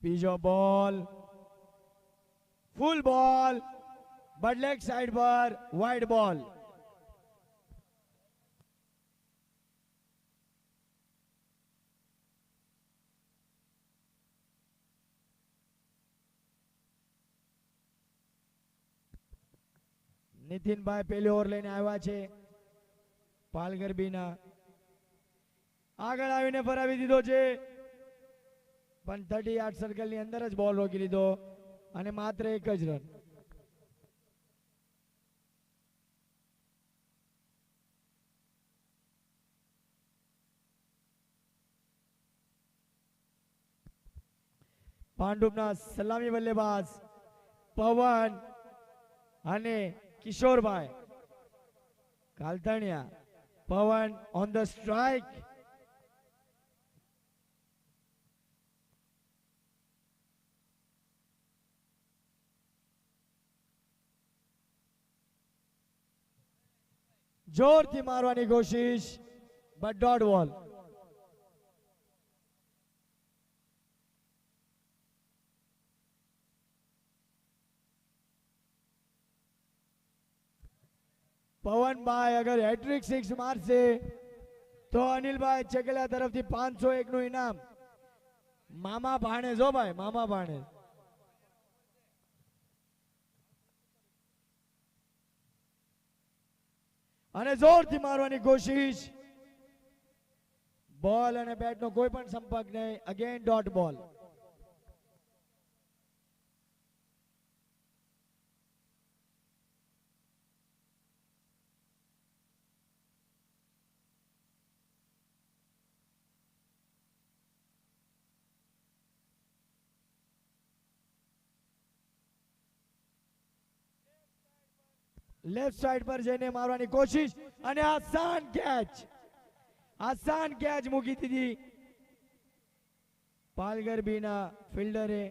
બીજો બોલ ફૂલ બોલ બટ લેગ સાઈડ પર વાઇડ બોલ. નીતિનભાઈ પહેલી ઓવર લઈને આવ્યા છે પાલઘર બીના. આગળ આવીને ફરાવી દીધો છે પણ 38 સર્કલની અંદર જ બોલ રોકી લીધો અને માત્ર એક જ રન. પાંડુપના સલામી બલ્લેબાજ પવન અને કિશોરભાઈ કાલતણિયા. પવન ઓન ધ સ્ટ્રાઇક. જોરથી મારવાની કોશિશ બટ ડોટ બોલ. પવનભાઈ અગર હેટ્રિક સિક્સ મારશે તો અનિલભાઈ ચકેલા તરફથી 501 નું ઇનામ. મામા ભાણેજ હો ભાઈ, મામા ભાણેજ. અને જોરથી મારવાની કોશિશ. બોલ અને બેટનો કોઈ પણ સંપર્ક નહીં. અગેન ડોટ બોલ. લેફ્ટ સાઈડ પર જઈને મારવાની કોશિશ અને આસાન કેચ મૂકી દીધી પાલઘર બીના ફિલ્ડરે.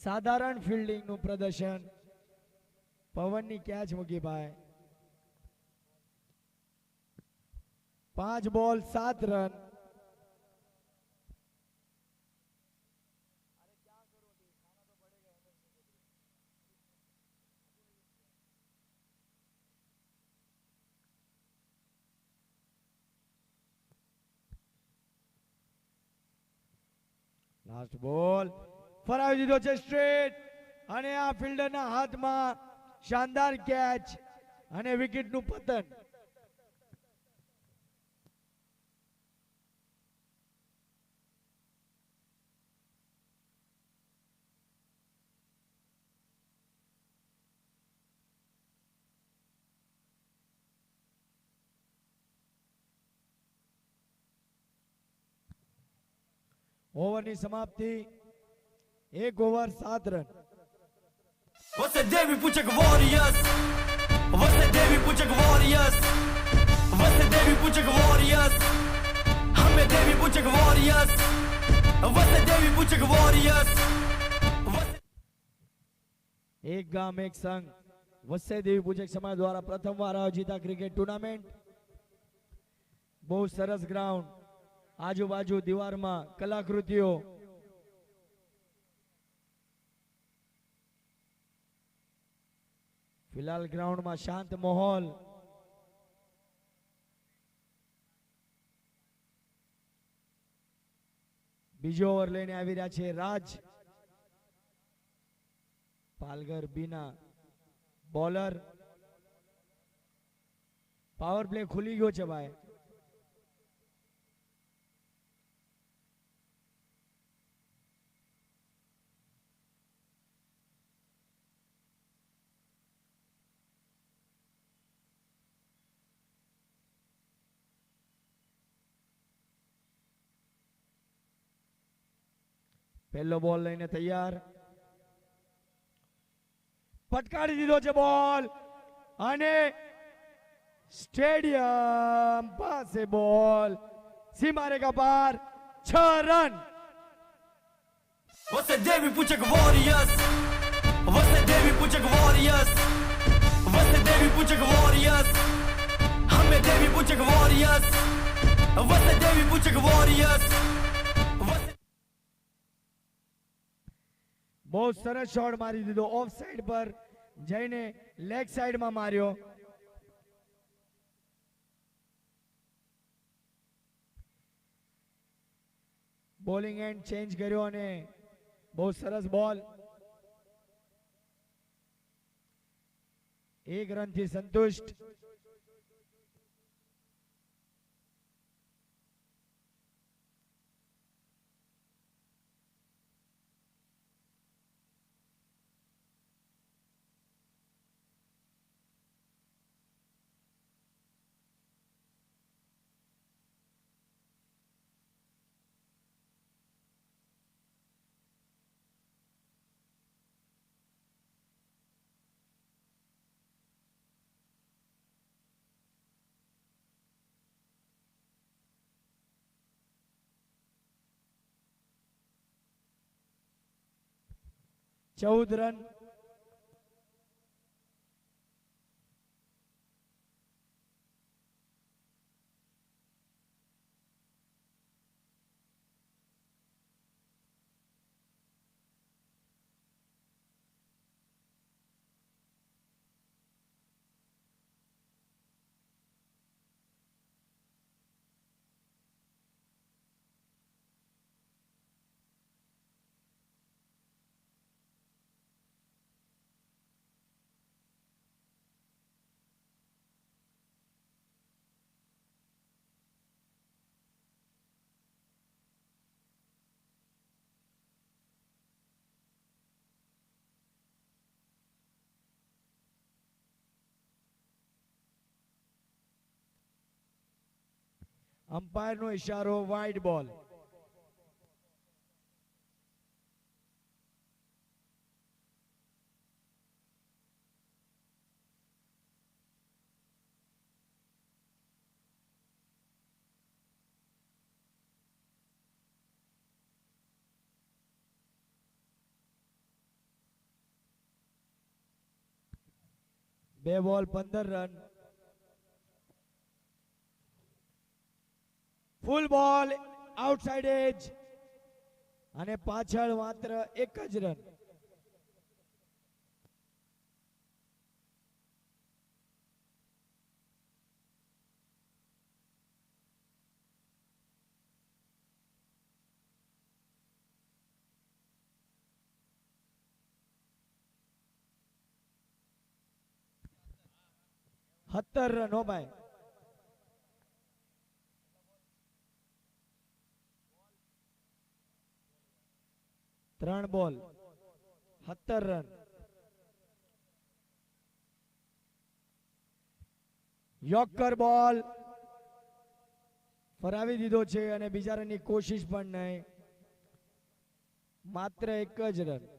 સાધારણ ફિલ્ડિંગ નું પ્રદર્શન. પવનની કેચ મૂકી ભાઈ. 5 બોલ 7 રન. લાસ્ટ બોલ ફરાવી દીધો છે સ્ટ્રેટ અને આ ફિલ્ડરના હાથમાં શાનદાર કેચ અને વિકેટનું પતન. ઓવરની સમાપ્તિ. 1 over 7 run. Você deve pučak Warriors. Você deve pučak Warriors. Você deve pučak Warriors. हमें देवी पुचक Warriors. você देवी पुचक Warriors. એક ગામ એક સંઘ વસે દેવી પૂજક સમાજ દ્વારા પ્રથમવાર આયોજિત આ ક્રિકેટ ટુર્નામેન્ટ. બહુ સરસ ગ્રાઉન્ડ. આજુબાજુ દીવારમાં કલાકૃતિઓ. ફિલહાલ ગ્રાઉન્ડમાં શાંત માહોલ. બીજો ઓવર લઈને આવી રહ્યા છે રાજ. પાલઘર બીના બોલર. પાવર પ્લે ખુલી ગયો છે ભાઈ. પહેલો બોલ લઈને તૈયાર. ફટકારી દીધો છે બોલ અને સ્ટેડિયમ પાસે બોલ. સીમારેખા પાર. 6 run. você deve puchak Warriors. você deve puchak Warriors. você deve puchak Warriors. हमें देवी पुचक Warriors. você deve puchak Warriors. બહુ સરસ શોટ મારી દીધો, ઓફ સાઈડ પર જઈને લેગ સાઈડમાં માર્યો. બોલિંગ એન્ડ ચેન્જ કર્યો અને બહુ સરસ બોલ. 1 રનથી સંતુષ્ટ. ચૌદ રન. અમ્પાયરનો ઇશારો, વાઇડ બોલ. બે બોલ 15 રન. ફૂલ બોલ, આઉટસાઇડ એજ અને પાછળ માત્ર 1 જ રન. સત્તર રન હો ભાઈ. ત્રણ બોલ 17 રન. યોર્કર બોલ ફરાવી દીધો છે અને બીજા રનની કોશિશ પણ નહીં, માત્ર 1 જ રન.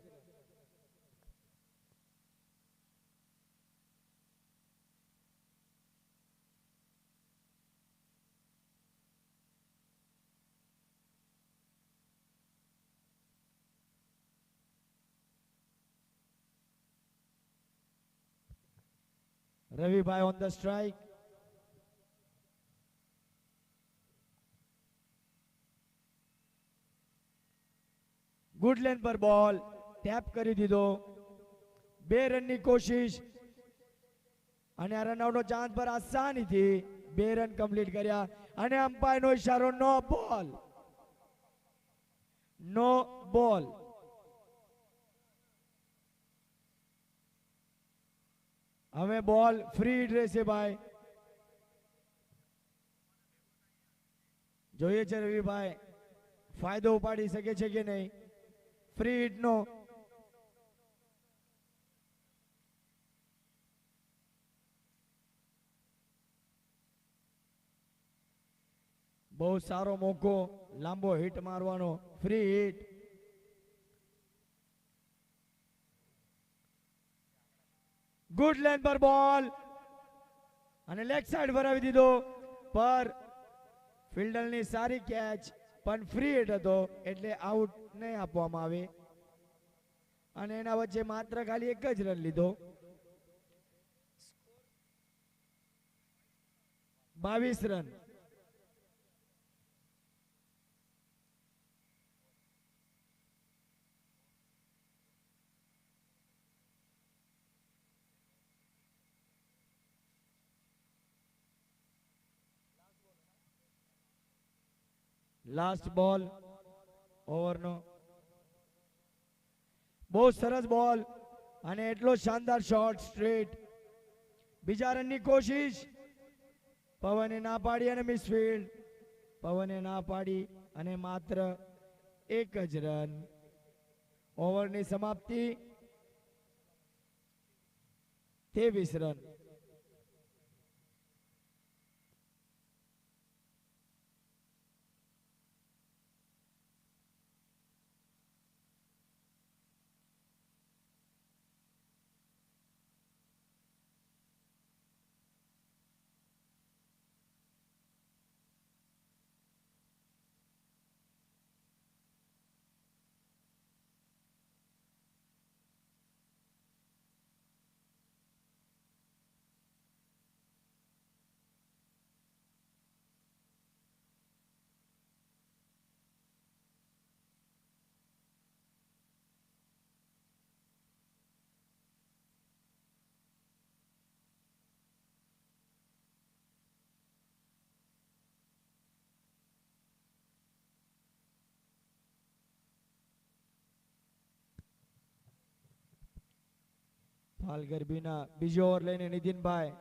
રવિભાઈ on the strike. Good length પર બોલ ટેપ કરી દીધો. 2 રનની કોશિશ અને આ રનઆઉટનો ચાન્સ પર આસાનીથી 2 રન કમ્પ્લીટ કર્યા અને અમ્પાયરનો ઇશારો, નો બોલ. નો બોલ. હવે બોલ ફ્રી રહેશે ભાઈ. જોઈએ છે રવિભાઈ ફાયદો ઉપાડી શકે છે કે નહીં. ફ્રી હિટનો બહુ સારો મોકો, લાંબો હિટ મારવાનો. Free hit. ગુડ લેન પર બોલ અને લેગ સાઈડ ભરાવી દીધો, પર ફિલ્ડરની સારી કેચ, પણ ફ્રી હિટ હતો એટલે આઉટ નહીં આપવામાં આવે અને એના વચ્ચે માત્ર ખાલી 1 જ રન લીધો. 22 રન. લાસ્ટ બોલ ઓવરનો. બહુ સરસ બોલ અને એટલો શાનદાર શોટ સ્ટ્રેટ. બીજા રનની કોશિશ. પવને ના પાડી અને મિસફિલ્ડ. પવને ના પાડી અને માત્ર એક જ રન. ઓવરની સમાપ્તિ 23 રન. પાલ ગરબીના બીજો ઓવર લઈને નીતિનભાઈ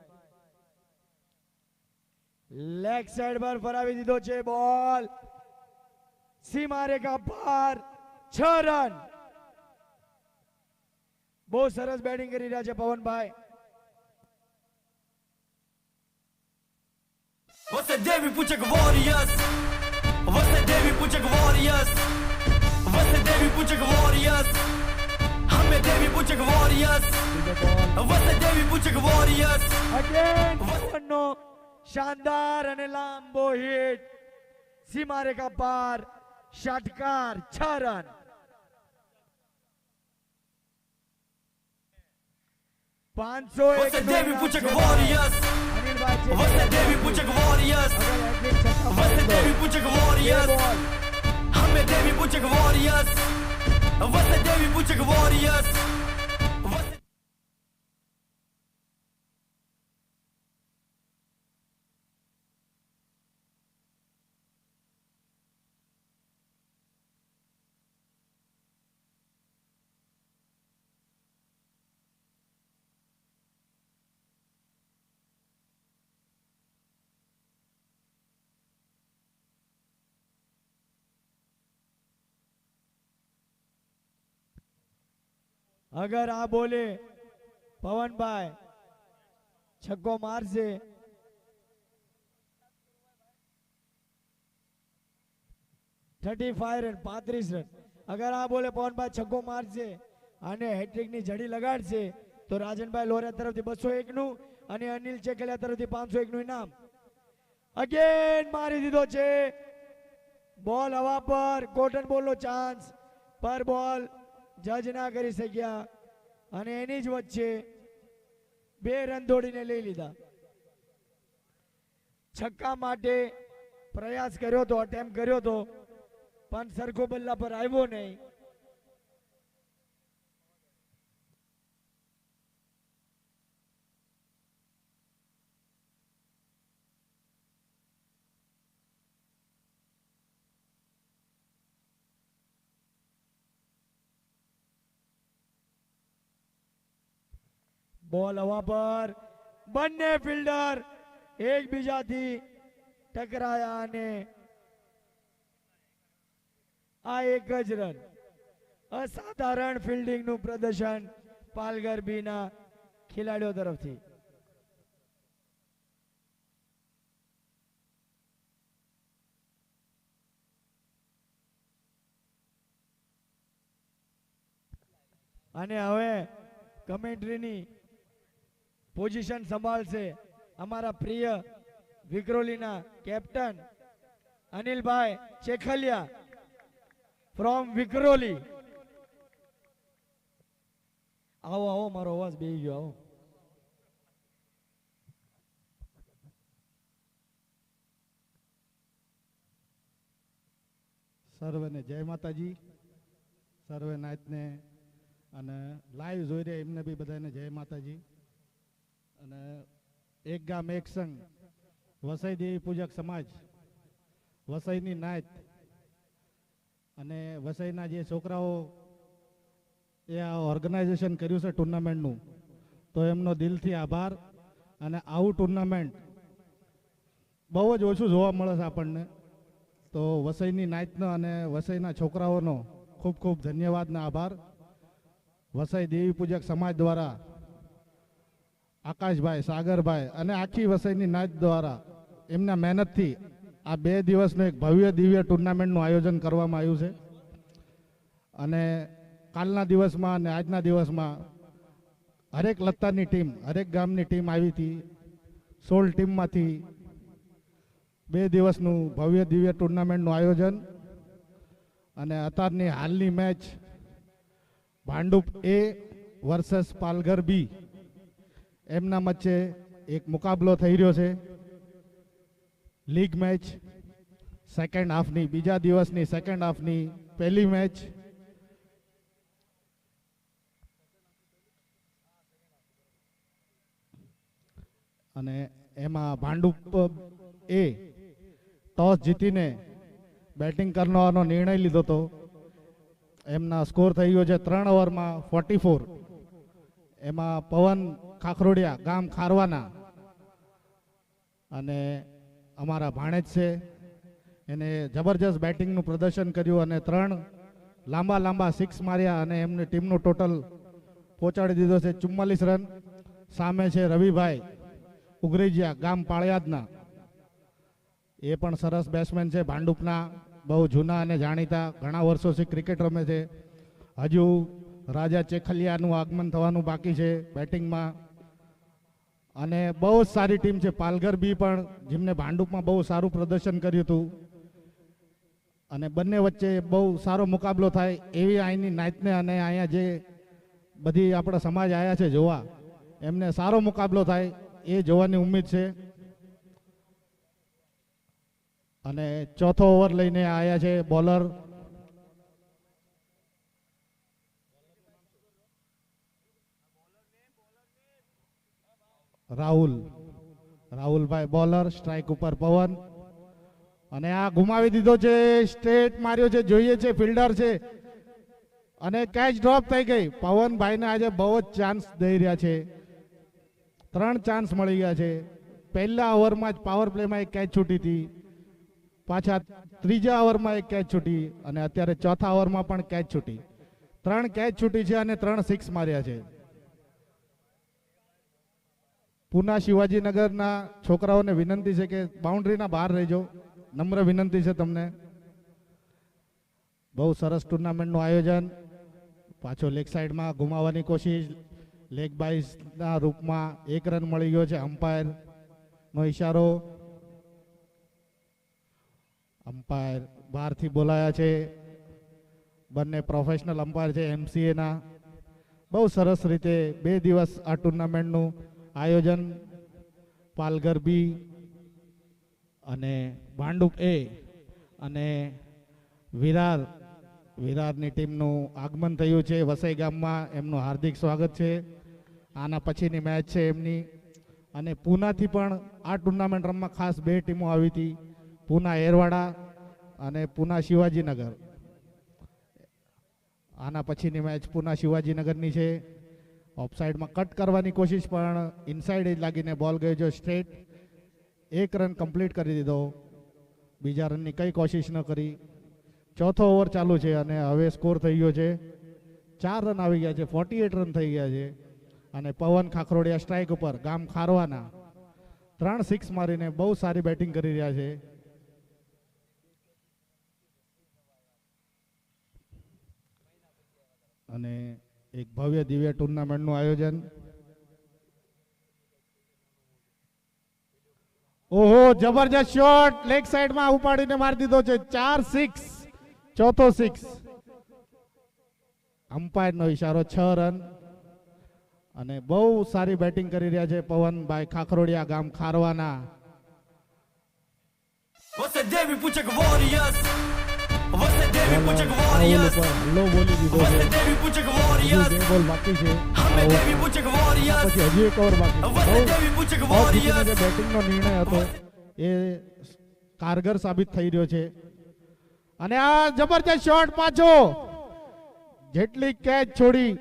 લેગ સાઈડ પર ફરાવી દીધો છે બોલ. સીમા રેખા પાર 6 રન. બહુ સરસ બેટિંગ કરી રહ્યા છે પવનભાઈ. Você deve puchak warriors. Você deve puchak warriors. Você deve puchak warriors. हमें देवी पुचक warriors. Você deve puchak warriors. Again પવનનો શાનદાર અને લાંબો હિટ. સીમા રેખા પાર ષટકાર 6 run. Você deve puchak warriors. Você deve puchak warriors. Você deve puchak warriors. हमें देवी पुचक warriors. Você deve puchak warriors. અગર આ બોલે પવનભાઈ છક્કો મારશે 35 રન 35 રન. અગર આ બોલે પવનભાઈ છક્કો મારશે અને હેટ્રિકની જડી લગાડશે તો રાજનભાઈ લોરિયા તરફથી 201 નું અને અનિલ ચેકલિયા તરફથી 501 નું ઇનામ. અગેન મારી દીધો છે બોલ હવા પર. કોટન બોલનો ચાન્સ પર બોલ જજ ના કરી શક્યા અને એની જ વચ્ચે 2 રન દોડીને લઈ લીધા. છક્કા માટે પ્રયાસ કર્યો તો, અટેમ્પ કર્યો તો, પણ સરખો બલ્લા પર આવ્યો નહીં. બોલ હવા પર. બંને ફિલ્ડર એકબીજાથી ટકરાયા અને આ એક જ રન. અસાધારણ ફિલ્ડિંગનું પ્રદર્શન પાલઘર બીના ખેલાડીઓ તરફથી. અને હવે કમેન્ટ્રીની પોઝિશન સંભાળશે અમારા પ્રિય વિક્રોલીના કેપ્ટન અનિલભાઈ ચેખલિયા ફ્રોમ વિક્રોલી. આવો આવો, મારો અવાજ બેહી ગયો. આવો. સર્વેને જય માતાજી. સર્વે નાયતને અને લાઈવ જોઈ રહ્યા એમને બી બધાને જય માતાજી. અને એક ગામ એક સંઘ વસઈ દેવી પૂજક સમાજ વસઈની નાયત અને વસઈના જે છોકરાઓ એ આ ઓર્ગેનાઇઝેશન કર્યું છે ટુર્નામેન્ટનું, તો એમનો દિલથી આભાર. અને આવું ટુર્નામેન્ટ બહુ જ ઓછું જોવા મળે છે આપણને, તો વસઈની નાયતનો અને વસઈના છોકરાઓનો ખૂબ ખૂબ ધન્યવાદ ને આભાર. વસઈ દેવી પૂજક સમાજ દ્વારા આકાશભાઈ, સાગરભાઈ અને આખી વસઈની નાયત દ્વારા એમના મહેનતથી આ 2 દિવસનું એક ભવ્ય દિવ્ય ટુર્નામેન્ટનું આયોજન કરવામાં આવ્યું છે. અને કાલના દિવસમાં અને આજના દિવસમાં હરેક લત્તાની ટીમ, હરેક ગામની ટીમ આવી હતી. 16 ટીમમાંથી 2 દિવસનું ભવ્ય દિવ્ય ટુર્નામેન્ટનું આયોજન. અને અત્યારની હાલની મેચ ભાંડુપ એ વર્સસ પાલઘર બી, એમના વચ્ચે એક મુકાબલો થઈ રહ્યો છે. લીગ મેચ સેકન્ડ હાફની, બીજા દિવસની સેકન્ડ હાફની પહેલી મેચ. અને એમાં ભાંડુપ એ ટોસ જીતીને બેટિંગ કરવાનો નિર્ણય લીધો હતો. એમના સ્કોર થઈ ગયો છે 3 ઓવરમાં 44. એમાં પવન ખાખરોડિયા, ગામ ખારવાના, અને અમારા ભાણેજ છે, એને જબરજસ્ત બેટિંગનું પ્રદર્શન કર્યું અને 3 લાંબા લાંબા 6 માર્યા અને એમની ટીમનું ટોટલ પહોંચાડી દીધો છે 44 રન. સામે છે રવિભાઈ ઉગરેજિયા, ગામ પાળિયાદના, એ પણ સરસ બેટ્સમેન છે, ભાંડુપના બહુ જૂના અને જાણીતા, ઘણા વર્ષોથી ક્રિકેટ રમે છે. હજુ રાજા ચેખલિયાનું આગમન થવાનું બાકી છે બેટિંગમાં. અને બહુ જ સારી ટીમ છે પાલઘર બી પણ, જેમને ભાંડુપમાં બહુ સારું પ્રદર્શન કર્યું હતું. અને બંને વચ્ચે બહુ સારો મુકાબલો થાય એવી અહીંની નાયતને અને અહીંયા જે બધી આપણા સમાજ આવ્યા છે જોવા, એમને સારો મુકાબલો થાય એ જોવાની ઉમ્મીદ છે. અને ચોથો ઓવર લઈને આવ્યા છે બોલર રાહુલભાઈ, બોલર સ્ટ્રાઇક ઉપર પવન. અને આ ગુમાવી દીધો છે, સ્ટ્રેટ માર્યો છે, જોઈએ છે ફિલ્ડર છે અને કેચ ડ્રોપ થઈ ગઈ. પવનભાઈને આજે બહુ જ ચાન્સ દઈ રહ્યા છે, 3 ચાન્સ મળી ગયા છે. પહેલા ઓવરમાં જ પાવર પ્લેમાં એક કેચ છૂટી હતી, પાછા ત્રીજા ઓવરમાં એક કેચ છૂટી અને અત્યારે ચોથા ઓવરમાં પણ કેચ છૂટી. 3 કેચ છૂટી છે અને 3 6 માર્યા છે. પૂના શિવાજીનગરના છોકરાઓને વિનંતી છે કે બાઉન્ડ્રીના બહાર રહેજો, નમ્ર વિનંતી છે તમને. બહુ સરસ ટુર્નામેન્ટનું આયોજન. પાછો લેગ સાઈડમાં ગુમાવવાની કોશિશ, લેગ બાઇસના રૂપમાં 1 રન મળી ગયો છે. અમ્પાયરનો ઈશારો, અમ્પાયર બહારથી બોલાયા છે. બંને પ્રોફેશનલ અમ્પાયર છે MCAના. બહુ સરસ રીતે 2 દિવસ આ ટુર્નામેન્ટનું આયોજન પાલઘર બી અને ભાંડુપ એ અને વિરારની ટીમનું આગમન થયું છે વસઈ ગામમાં. એમનું હાર્દિક સ્વાગત છે. આના પછીની મેચ છે એમની. અને પૂનાથી પણ આ ટુર્નામેન્ટ રમવા ખાસ 2 ટીમો આવી હતી, પૂના એરવાડા અને પૂના શિવાજીનગર. આના પછીની મેચ પૂના શિવાજીનગરની છે. ઓફસાઇડમાં કટ કરવાની કોશિશ પણ ઇનસાઇડ જ લાગીને બોલ ગયો છે સ્ટ્રેટ. 1 રન કમ્પ્લીટ કરી દીધો, બીજા રનની કઈ કોશિશ ન કરી. ચોથો ઓવર ચાલુ છે અને હવે સ્કોર થઈ ગયો છે 4 રન આવી ગયા છે, 48 રન થઈ ગયા છે. અને પવન ખાખરોડિયા સ્ટ્રાઇક ઉપર, ગામ ખારવાના, 3 6 મારીને બહુ સારી બેટિંગ કરી રહ્યા છે. અને એક ભવ્ય દિવ્ય ટુર્નામેન્ટનું આયોજન. ઓહો, જબરજસ્ત શોટ, લેગ સાઈડમાં ઉપાડીને મારી દીધો છે. 4 6, ચોથો 6. અમ્પાયરનો ઈશારો, 6 રન. અને બહુ સારી બેટિંગ કરી રહ્યા છે પવનભાઈ ખાખરોડિયા, ગામ ખારવાના. Você deve puchak warriors. Você deve puchak warriors. Hello બોલી દીધો Você છે. deve puchak હજુ warriors. 2 બોલ બાકી છે. હમે દેવી પુચક warriors. પછી હજી 1 ઓવર બાકી છે. વસે દેવી પુચક બહુ જીતીને warriors. જે બેટિંગનો નિર્ણય હતો એ કારગર સાબિત થઈ રહ્યો છે. અને આ જબરજસ્ત શોટ પાછો, જેટલી કેચ છોડી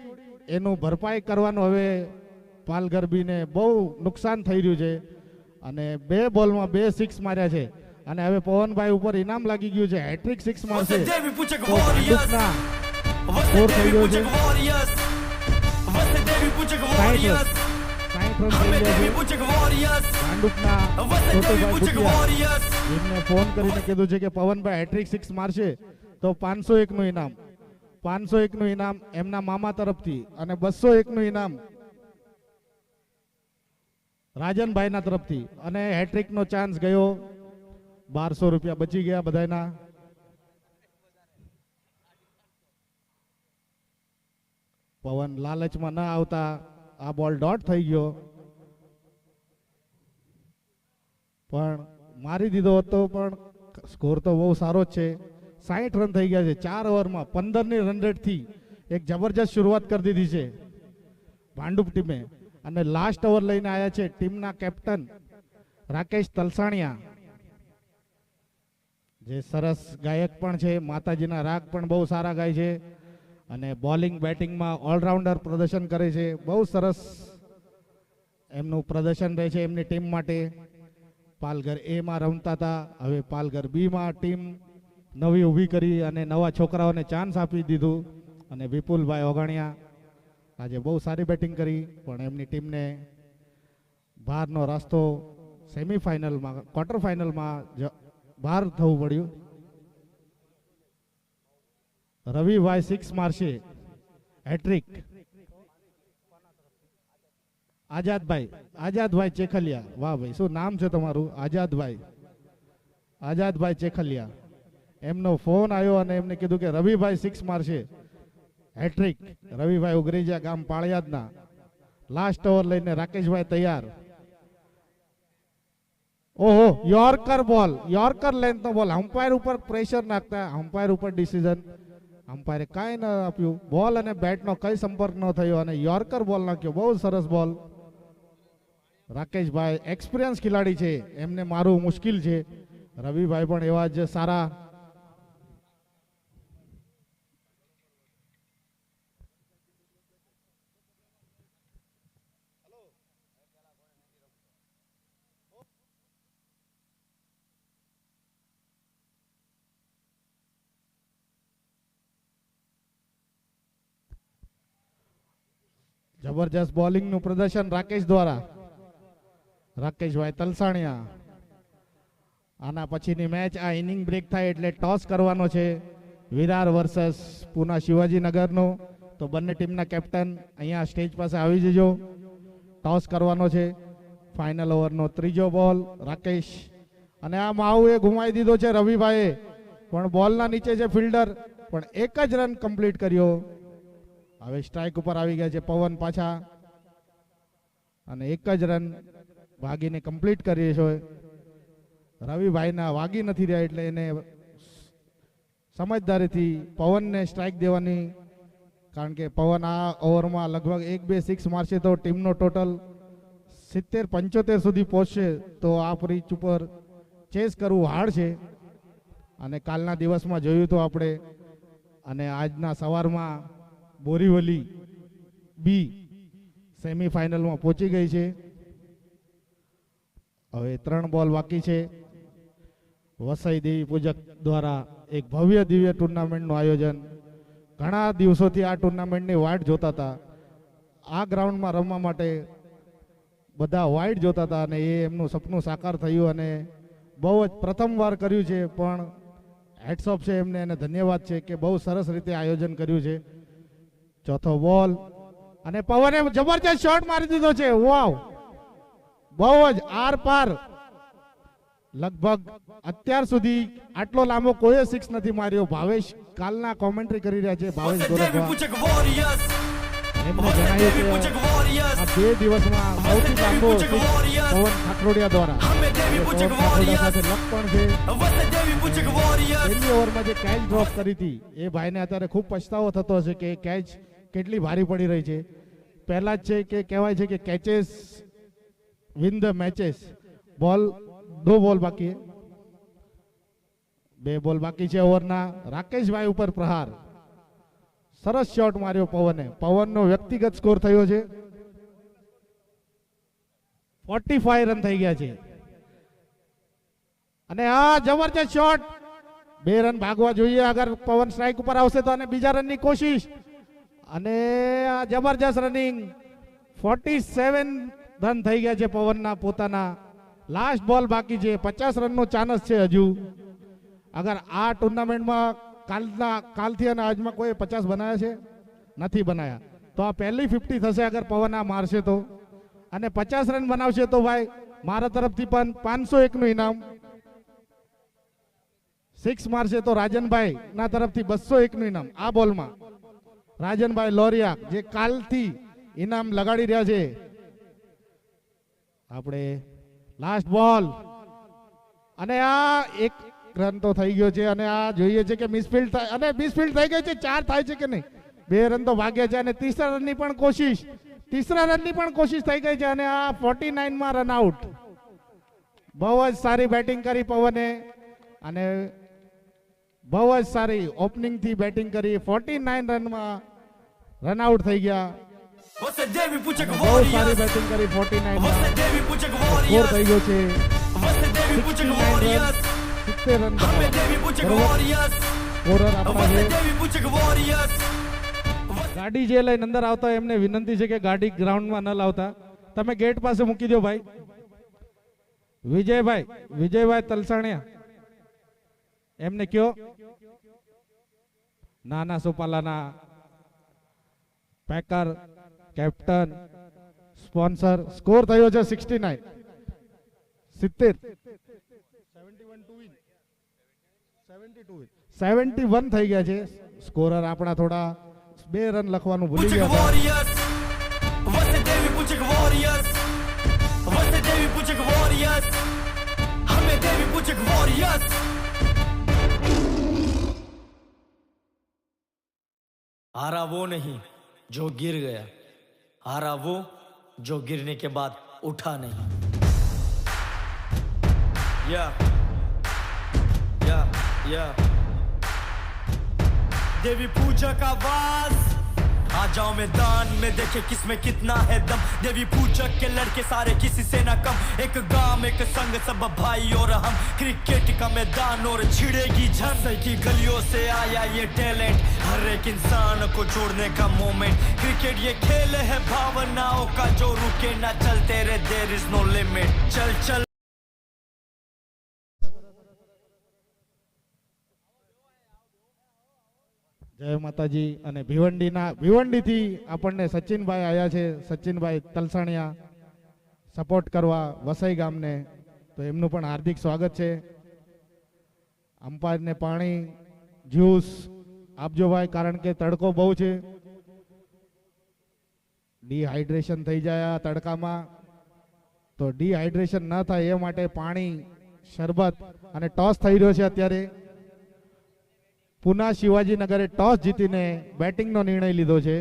એનું ભરપાઈ કરવાનું હવે પાલગરબીને બહુ નુકસાન થઈ રહ્યું છે અને 2 બોલમાં 2 સિક્સ માર્યા છે અને હવે પવનભાઈ ઉપર ઇનામ લાગી ગયું છે, હેટ્રિક સિક્સ મારશે વસે દેવી પૂજક તો વોરિયર્સ, ભાંડુપના વસે સ્કોર થઈ દેવી ગયો છે પૂજક વોરિયર્સ, વસે દેવી પૂજક 60 વોરિયર્સ, 60 રન અમે થઈ ગયા દેવી છે પૂજક વોરિયર્સ, ભાંડુપના વસે દેવી છોટુભાઈ પૂજક ભૂતિયા, વોરિયર્સ, એમને ફોન કરીને કીધું છે કે પવનભાઈ હેટ્રિક સિક્સ મારશે તો 501 નું ઇનામ, 501 નું ઇનામ એમના મામા તરફથી અને 201 નું ઇનામ રાજનભાઈના તરફથી અને હેટ્રિક નો ચાન્સ ગયો, 1200 રૂપિયા બચી ગયા બધાના. પવન લાલચમાં ન આવતા આ બોલ ડોટ થઈ ગયો, પણ મારી દીધો હતો, પણ સ્કોર તો બહુ સારો જ છે. 60 રન થઈ ગયા છે 4 ઓવરમાં 15ની રન રેટથી એક જબરજસ્ત શરૂઆત કરી દીધી છે ભાંડુપ ટીમે અને લાસ્ટ ઓવર લઈને આવ્યા છે ટીમના કેપ્ટન રાકેશ તલસાણિયા, જે સરસ ગાયક પણ છે, માતાજીના રાગ પણ બહુ સારા ગાય છે અને બોલિંગ બેટિંગમાં ઓલરાઉન્ડર પ્રદર્શન કરે છે. બહુ સરસ એમનું પ્રદર્શન રહે છે એમની ટીમ માટે. પાલઘર એ માં રમતા હતા, હવે પાલઘર બી માં ટીમ નવી ઊભી કરી અને નવા છોકરાઓને ચાન્સ આપી દીધું અને વિપુલભાઈ ઓગણિયા આજે બહુ સારી બેટિંગ કરી, પણ એમની ટીમને બહારનો રસ્તો સેમીફાઇનલમાં ક્વાર્ટર ફાઇનલમાં બહાર થવું પડ્યું. રવિભાઈ 6 મારશે, હેટ્રિક. આઝાદભાઈ ચેખલિયા, વાહ ભાઈ શું નામ છે તમારું, આઝાદભાઈ ચેખલિયા. એમનો ફોન આવ્યો અને એમને કીધું કે રવિભાઈ 6 મારશે, હેટ્રિક. રવિભાઈ ઉગરીજા ગામ પાળિયાદના. લાસ્ટ ઓવર લઈને રાકેશભાઈ તૈયાર. ઓહો, યોર્કર બોલ, યોર્કર લેન્થનો બોલ. અમ્પાયર ઉપર પ્રેશર નાખતા, અમ્પાયર ઉપર ડિસિઝન, અમ્પાયરે કાંઈ ન આપ્યું. બોલ અને બેટનો કઈ સંપર્ક ન થયો અને યોર્કર બોલ નાખ્યો. બહુ સરસ બોલ. રાકેશભાઈ એક્સપિરિયન્સ ખેલાડી છે, એમને મારું મુશ્કેલ છે. રવિભાઈ પણ એવા જ સારા. જબરજસ્ત બોલિંગનું પ્રદર્શન રાકેશ દ્વારા. રાકેશભાઈ તલસાણિયા. આના પછીની મેચ આ ઇનિંગ બ્રેક થાય એટલે ટોસ કરવાનો છે વિરાર વર્સસ પુના શિવાજીનગરનો. તો બંને ટીમના કેપ્ટન અહીંયા સ્ટેજ પાસે આવી જજો. ટોસ કરવાનો છે. ફાઇનલ ઓવરનો ત્રીજો બોલ રાકેશ અને આ માઉએ ગુમાવી દીધો છે રવિભાઈએ, પણ બોલના નીચે છે ફિલ્ડર, પણ એક જ રન કમ્પ્લીટ કર્યો. હવે સ્ટ્રાઇક ઉપર આવી ગયા છે પવન પાછા અને એક જ રન ભાગીને કમ્પ્લીટ કરીએ છે. રવિભાઈના વાગી નથી રહ્યા એટલે એને સમજદારીથી પવનને સ્ટ્રાઇક દેવાની, કારણ કે પવન આ ઓવરમાં લગભગ 1-2 સિક્સ મારશે તો ટીમનો ટોટલ 70-75 સુધી પહોંચશે. તો આ પીચ ઉપર ચેસ કરવું હાર્ડ છે અને કાલના દિવસમાં જોયું તો આપણે અને આજના સવારમાં બોરીવલી બી સેમીફાઇનલમાં પહોંચી ગઈ છે. હવે 3 બોલ બાકી છે. વસઈ દેવી પૂજક દ્વારા એક ભવ્ય દિવ્ય ટુર્નામેન્ટનું આયોજન. ઘણા દિવસોથી આ ટુર્નામેન્ટની વાટ જોતા હતા. આ ગ્રાઉન્ડમાં રમવા માટે બધા વાઇટ જોતા હતા અને એ એમનું સપનું સાકાર થયું અને બહુ જ પ્રથમવાર કર્યું છે. પણ હેટ્સ ઓફ છે એમને અને ધન્યવાદ છે કે બહુ સરસ રીતે આયોજન કર્યું છે. ચોથો બોલ અને પવને જબરજસ્ત શોટ મારી દીધો છે. વાવ, બહુ જ આર પાર. લગભગ અત્યાર સુધી આટલો લાંબો કોઈ સિક્સ નથી માર્યો. ભાવેશ કાલના કોમેન્ટ્રી કરી રહ્યા છે. ભાવેશ વસે દેવી ગોરખવા પૂજક વોરિયર્સ, એમને વસે જણાવ્યું દેવી કે પૂજક વોરિયર્સ, આ 2 દિવસમાં સૌથી લાંબો પૂજક six વોરિયર્સ. પવન ખાખરોડિયા દ્વારા. અમે દેવી પવન પૂજક ખાખરોડિયા વોરિયર્સ, સાથે લક પણ છે. વસે દેવી પૂજક વોરિયર્સ, પહેલી ઓવરમાં જે કેચ ડ્રોપ કરી હતી એ ભાઈને અત્યારે ખૂબ પછતાવો થતો હશે કે કેચ કેટલી ભારી પડી રહી છે. પહેલા જ છે કે કહેવાય છે કે કેચેસ વિન ધ મેચેસ. બોલ 2 બોલ બાકી. 2 બોલ બાકી છે ઓવરના. રાકેશભાઈ ઉપર પ્રહાર. સરસ શોટ માર્યો પવને. પવનનો વ્યક્તિગત સ્કોર થયો છે 45 રન થઈ ગયા છે. અને આ જબરજસ્ત શોટ. 2 રન ભાગવા જોઈએ અગર પવન સ્ટ્રાઇક ઉપર આવશે તો. અને બીજા રનની કોશિશ. અને આ જબરજસ્ત રનિંગ. 47 રન થઈ ગયા છે પવનના પોતાના. લાસ્ટ બોલ બાકી છે. 50 રનનો ચાન્સ છે હજુ. અગર આ ટુર્નામેન્ટમાં કાલથી અને આજમાં કોઈ 50 બનાવ્યા છે નથી બનાવ્યા, તો આ પહેલી 50 થશે અગર પવન આ મારશે તો. અને 50 રન બનાવશે તો ભાઈ મારા તરફથી પણ 501 નું ઇનામ. 6 મારશે તો રાજનભાઈ ના તરફથી 201 નું ઇનામ. આ બોલમાં રાજનભાઈ લોરિયા જે કાલથી ઇનામ લગાડી રહ્યા છે. આપણે લાસ્ટ બોલ. અને આ 1 રન તો થઈ ગયો છે. અને આ જોઈએ છે કે મિસફિલ્ડ થાય. અને મિસફિલ્ડ થઈ ગઈ છે. 4 થાય છે કે નહીં? 2 રન તો ભાગ્યા છે. અને ત્રીસરા રનની પણ કોશિશ થઈ ગઈ છે. અને આ 49 માં રન આઉટ. બહુ જ સારી બેટિંગ કરી પવને. અને બહુ જ સારી ઓપનિંગ થી બેટિંગ કરી. 49 રનમાં રન આઉટ થઈ ગયા. Você Devi Puchak બહુ સારી Warriors. બેટિંગ કરી. 49 Você માં Devi Puchak સ્કોર Warriors. થઈ ગયો છે Você Devi Puchak 69 Warriors. Run. 70 run हमें Devi Puchak Warriors. સ્કોરર આપણા Você છે. Devi Puchak Warriors. ગાડી જે લઈને અંદર આવતા એમને વિનંતી છે કે ગાડી ગ્રાઉન્ડમાં ન લાવતા. તમે ગેટ પાસે મૂકી દો ભાઈ. વિજયભાઈ તલસાણિયા એમને કયો. નાના સોપાલાના પેકર કેપ્ટન સ્પોન્સર. સ્કોર થયો છે 69. 71 થઈ ગયા છે. સ્કોરર આપણા થોડા 2 રન લખવાનું ભૂલી Puchak ગયા હતા. Warriors. Você Devi Puchak Warriors. Você Devi Puchak Warriors. हमें Devi Puchak Warriors. हारा वो नहीं जो गिर गया, हारा वो जो गिरने के बाद उठा नहीं. या देवी पूजा का आवाज. आ जाओ मैदान में देखे किसमें कितना है दम. देवी पूजक के लड़के सारे किसी से ना कम. एक गांव एक संग सब भाई और हम. क्रिकेट का मैदान और छिड़ेगी झंड. की गलियों से आया ये टैलेंट. हर एक इंसान को जोड़ने का मोमेंट. क्रिकेट ये खेल है भावनाओं का जो रुके ना. चलते रहे देयर इज नो लिमिट. चल चल જય માતાજી. અને ભિવંડીથી આપણને સચિનભાઈ આવ્યા છે. સચિનભાઈ તલસાણિયા સપોર્ટ કરવા વસઈ ગામને. તો એમનું પણ હાર્દિક સ્વાગત છે. અમ્પાયરને પાણી જ્યુસ આપજો ભાઈ, કારણ કે તડકો બહુ છે. ડિહાઇડ્રેશન થઈ જાય આ તડકામાં. તો ડિહાઇડ્રેશન ન થાય એ માટે પાણી, શરબત. અને ટોસ થઈ રહ્યો છે અત્યારે. પુના શિવાજીનગરે ટોસ જીતીને બેટિંગનો નિર્ણય લીધો છે.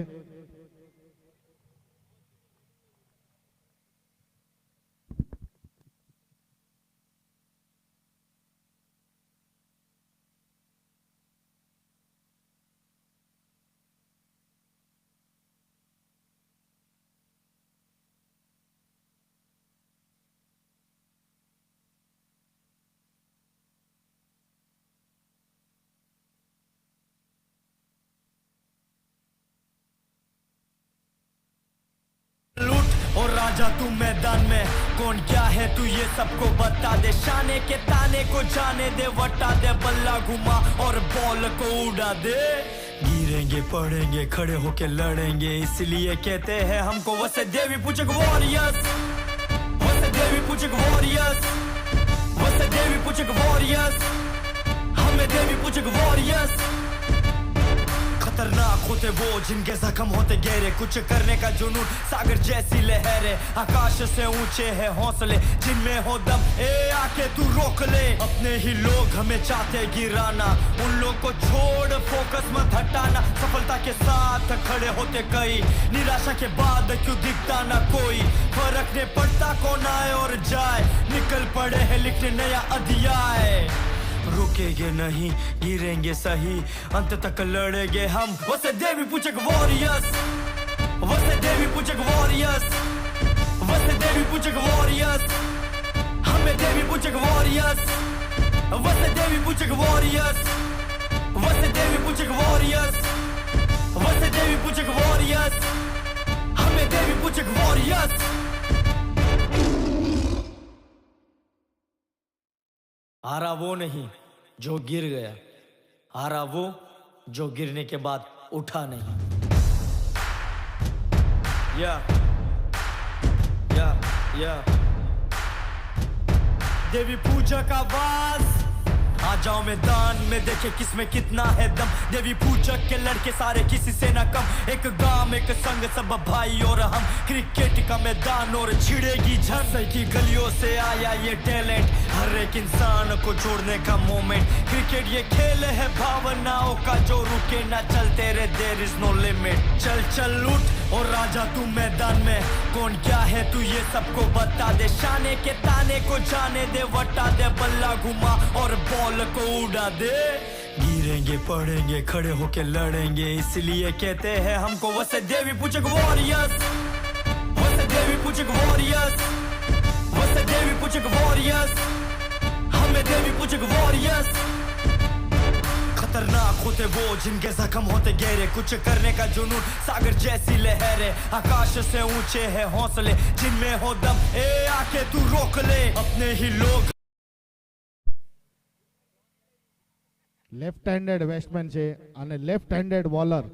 लूट और राजा तू मैदान में. कौन क्या है तू ये सबको बता दे. शाने के ताने को जाने दे. वटा दे बल्ला घुमा और बॉल को उड़ा दे. गिरेंगे पड़ेंगे खड़े होके लड़ेंगे. इसलिए कहते हैं हमको वसे देवी पूजक वॉरियर्स. वसे देवी पूजक वॉरियर्स. वसे देवी पूजक वॉरियर्स. हमें देवी पूजक वॉरियर्स. खतरनाक होते वो जिनके जख्म होते गहरे. कुछ करने का जुनून सागर जैसी लहरें. आकाश से ऊंचे हैं हौसले जिनमें हो दम. ए आके तू रोक ले. अपने ही लोग हमें चाहते गिराना. उन लोग को छोड़ फोकस मत हटाना. सफलता के साथ खड़े होते कई. निराशा के बाद क्यों दिखता ना कोई. फर्क नहीं पड़ता कौन आए और जाए. निकल पड़े हैं लिखने नया अध्याय. रुकेंगे नहीं, गिरेंगे सही, अंत तक लड़ेंगे हम। वसे देवी पूजक वॉरियर्स, वसे देवी पूजक वॉरियर्स, वसे देवी पूजक वॉरियर्स, हमें देवी पूजक वॉरियर्स, वसे देवी पूजक वॉरियर्स, वसे देवी पूजक वॉरियर्स, वसे देवी पूजक वॉरियर्स, हमें देवी पूजक वॉरियर्स। हारा वो नहीं जो गिर गया, हारा वो जो गिरने के बाद उठा नहीं। या या या देवी पूजा का आवाज, आ जाओ मैदान में, देखे किसमें कितना है दम। देवी पूजक के लड़के सारे किसी से ना कम, एक गांव एक संग सब भाई और हम। क्रिकेट का मैदान और छिड़ेगी झंड, सही की गलियों से आया ये टैलेंट, हर एक इंसान को जोड़ने का मोमेंट। क्रिकेट ये खेल है भावनाओं का जो रुके ना, चलते रहे देयर इज नो लिमिट। चल चल उठ और राजा तू मैदान में, कौन क्या है तू ये सबको बता दे। शाने के ताने को जाने दे, वटा दे बल्ला घुमा और बॉल को उड़ा दे। गिरेंगे पड़ेंगे खड़े होके लड़ेंगे, इसलिए कहते हैं हमको वसे देवी पूजक वॉरियर्स, वसे देवी पूजक वॉरियर्स, वसे देवी पूजक वॉरियर्स, हमें देवी पूजक वॉरियर्स। खतरनाक होते वो जिनके जख्म होते गहरे, कुछ करने का जुनून सागर जैसी लहरें, आकाश से ऊंचे हैं हौसले, जिनमें हो दम ए आके तू रोक ले अपने ही लोग। લેફ્ટ હેન્ડેડ બેટ્સમેન છે અને લેફ્ટ હેન્ડેડ બોલર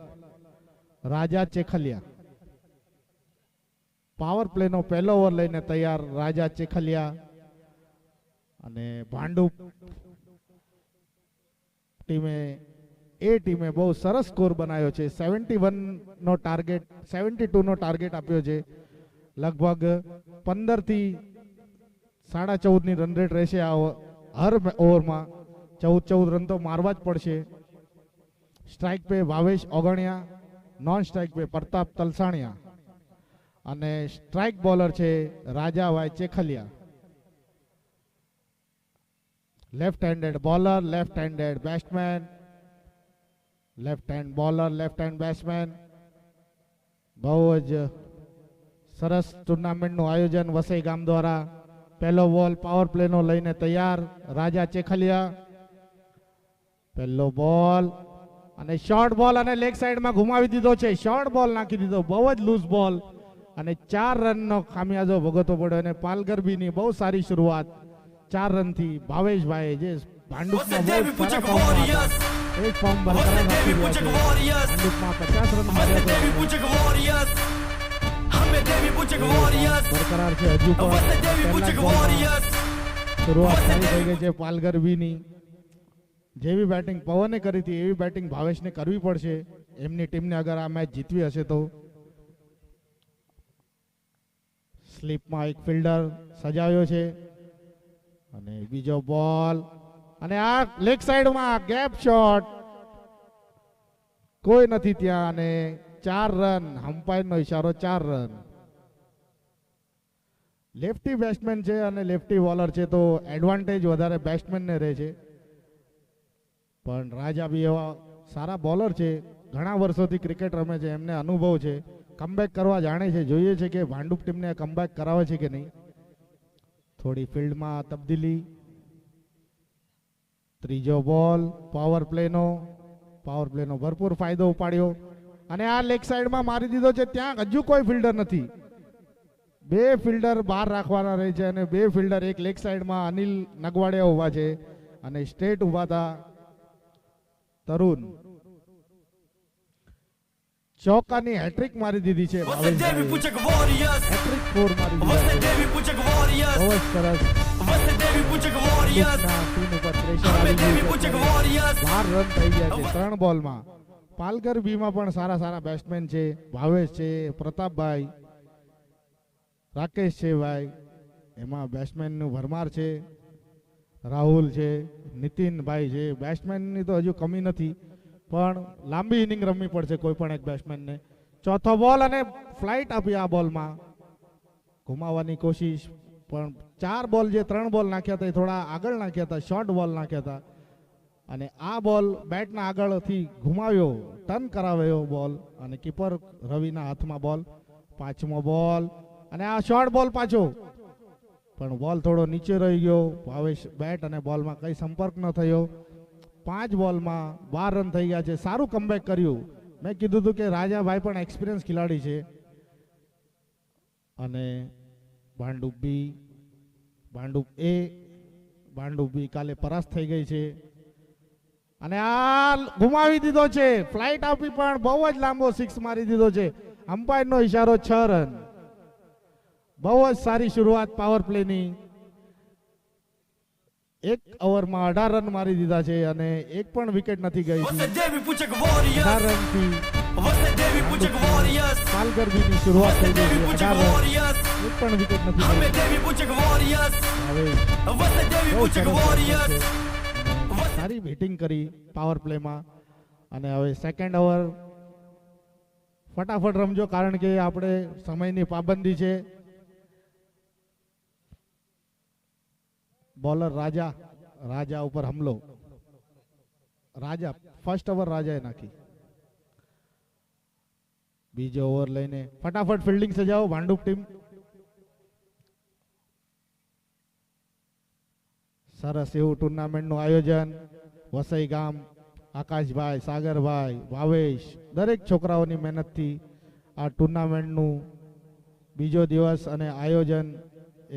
રાજા ચેખલિયા. પાવર પ્લેનો પહેલો ઓવર લઈને તૈયાર રાજા ચેખલિયા. અને ભાંડુપ ટીમે બહુ સરસ સ્કોર બનાવ્યો છે. 71 નો ટાર્ગેટ, 72 નો ટાર્ગેટ આપ્યો છે. લગભગ 15 થી 14.5 ની રન રેટ રહેશે આ હર ઓવરમાં. 14 રન તો મારવા જ પડશે. સ્ટ્રાઇક पे ભાવેશ ઓગણિયા, નોન સ્ટ્રાઇક पे પ્રતાપ તલસાણિયા અને સ્ટ્રાઇક બોલર છે Rajabhai Chekhaliya. Left handed bowler, left handed batsman, left hand bowler, left hand batsman. બહુ જ સરસ ટુર્નામેન્ટનું આયોજન વસઈ ગામ દ્વારા. પહેલો બોલ પાવર પ્લેનો લઈને તૈયાર રાજા ચેખલિયા. પહેલો બોલ અને શોર્ટ બોલ અને લેગ સાઈડમાં ઘુમાવી દીધો છે. શોર્ટ બોલ નાખી દીધો, બહુ જ લૂઝ બોલ અને 4 રનનો ખામિયાજો ભોગવતો પડ્યો. અને પાલગરબીની બહુ સારી શરૂઆત 4 રનથી ભાવેશભાઈ જે ભાંડુપમાં બહુ સારા ફોર્મમાં હતા, એ ફોર્મ બરકરાર રાખી રહ્યા છે. ભાંડુપમાં 50 રન માર્યા બરકરાર છે હજુ પણ. શરૂઆત સારી થઈ ગઈ છે પાલગરબીની. જેવી બેટિંગ પવને કરી હતી એવી બેટિંગ ભાવેશને કરવી પડશે એમની ટીમને અગર આ મેચ જીતવી હશે તો. સ્લીપમાં એક ફિલ્ડર સજાવ્યો છે અને બીજો બોલ અને આ લેગ સાઈડમાં ગેપ શોટ, કોઈ નથી ત્યાં અને 4 રન. હમ્પાયરનો ઈશારો 4 રન. લેફ્ટી બેટ્સમેન છે અને લેફ્ટી બોલર છે તો એડવાન્ટેજ વધારે બેટ્સમેનને રહે છે. પણ રાજા બી એવા સારા બોલર છે, ઘણા વર્ષોથી ક્રિકેટ રમે છે, એમને અનુભવ છે, કમબેક કરવા જાણે છે. જોઈએ છે કે ભાંડુપ ટીમને કમબેક કરાવે છે કે નહીં. થોડી ફિલ્ડમાં તબદીલી. ત્રીજો બોલ પાવર પ્લેનો ભરપૂર ફાયદો ઉપાડ્યો અને આ લેગ સાઈડમાં મારી દીધો છે. ત્યાં હજુ કોઈ ફિલ્ડર નથી. 2 ફિલ્ડર બહાર રાખવાના રહે છે અને 2 ફિલ્ડર એક લેગ સાઈડમાં અનિલ નગવાડિયા ઉભા છે અને સ્ટેટ ઉભા હતા તરુણ. ચોકાની હેટ્રિક મારી દીધી છે. હેટ્રિક 4 મારી દીધી. બહુ જ સરસ. ટીમ ઉપર પ્રેશર આવી ગયું છે. 12 રન થઈ ગયા છે 3 બોલમાં. પાલગર બીમાં પણ સારા બેટ્સમેન છે. ભાવેશ છે, પ્રતાપભાઈ, રાકેશ છે ભાઈ, એમાં બેટ્સમેનનું ભરમાર છે. રાહુલ છે, નીતિનભાઈ છે. બેટ્સમેનની તો હજુ કમી નથી પણ લાંબી ઇનિંગ રમવી પડશે કોઈ પણ એક બેટ્સમેનને. ચોથો બોલ અને ફ્લાઇટ આપી આ બોલમાં, ઘુમાવવાની કોશિશ પણ 4 બોલ જે 3 બોલ નાખ્યા હતા એ થોડા આગળ નાખ્યા હતા, શોર્ટ બોલ નાખ્યા હતા અને આ બોલ બેટના આગળથી ઘુમાવ્યો, ટર્ન કરાવ્યો બોલ અને કીપર રવિના હાથમાં બોલ. પાંચમો બોલ અને આ શોર્ટ બોલ પાછો, પણ બોલ થોડો નીચે રહી ગયો. ભાવેશ બેટ અને બોલમાં કઈ સંપર્ક ન થયો. 5 બોલમાં 12 રન થઈ ગયા છે. સારું કમબેક કર્યું. મેં કીધું હતું કે રાજાભાઈ પણ એક્સપિરિયન્સ ખેલાડી છે. અને ભાંડુપ બી, ભાંડુપ એ, ભાંડુપ બી કાલે પરાસ્ત થઈ ગઈ છે. અને આ ગુમાવી દીધો છે. ફ્લાઇટ આપી પણ બહુ જ લાંબો 6 મારી દીધો છે. અમ્પાયરનો ઈશારો 6 રન. બહુ જ સારી શરૂઆત પાવર પ્લેની. 1 ઓવરમાં 18 રન મારી દીધા છે અને એક પણ વિકેટ નથી ગઈ. વસે દેવી પૂછક વોરિયર્સ 18 રનથી વસે દેવી પૂછક વોરિયર્સ પાલગરબીની શરૂઆત વસે થઈ ગઈ દેવી છે. પૂછક 18 રન. વોરિયર્સ એક પણ વિકેટ નથી હમે ગઈ. દેવી પૂછક વોરિયર્સ હવે વસે દેવી બહુ પૂછક સરસ વોરિયર્સ છે. સારી બેટિંગ કરી પાવર પ્લેમાં. અને હવે સેકન્ડ ઓવર ફટાફટ રમજો, કારણ કે આપણે સમયની પાબંદી છે. બોલર રાજા, રાજા ઉપર હમલો. રાજા ફર્સ્ટ ઓવર રાજાએ નાખી. બીજો ઓવર લઈને ફટાફટ ફિલ્ડિંગ સજાવો ભાંડુપ ટીમ. સરસ એવું ટુર્નામેન્ટનું આયોજન. વસઈ ગામ, આકાશભાઈ, સાગરભાઈ, ભાવેશ, દરેક છોકરાઓની મહેનતથી આ ટુર્નામેન્ટનું બીજો દિવસ અને આયોજન,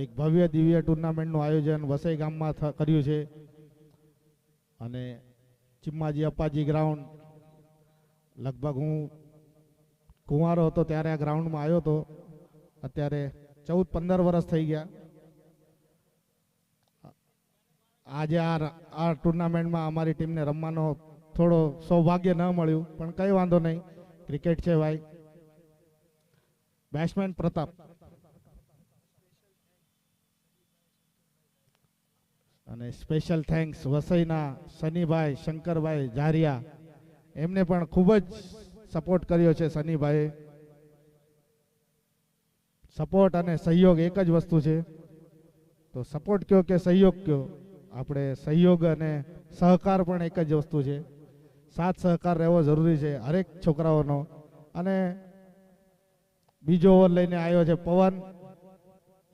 એક ભવ્ય દિવ્ય ટુર્નામેન્ટનું આયોજન વસઈ ગામમાં કર્યું છે. અને ચિમ્માજી અપ્પાજી ગ્રાઉન્ડ, લગભગ હું કુંવારો હતો ત્યારે આ ગ્રાઉન્ડમાં આવ્યો હતો. અત્યારે 14-15 વર્ષ થઈ ગયા. આજે આ ટુર્નામેન્ટમાં અમારી ટીમને રમવાનો થોડો સૌભાગ્ય ન મળ્યું, પણ કંઈ વાંધો નહીં, ક્રિકેટ છે ભાઈ. બેટ્સમેન પ્રતાપ. અને સ્પેશિયલ થેન્ક્સ વસઈના શનિભાઈ, શંકરભાઈ ઝારિયા, એમને પણ ખૂબ જ સપોર્ટ કર્યો છે. શનિભાઈએ સપોર્ટ અને સહયોગ એક જ વસ્તુ છે. તો સપોર્ટ કયો કે સહયોગ કયો, આપણે સહયોગ અને સહકાર પણ એક જ વસ્તુ છે. સાથ સહકાર રહેવો જરૂરી છે હરેક છોકરાઓનો. અને બીજો ઓવર લઈને આવ્યો છે પવન,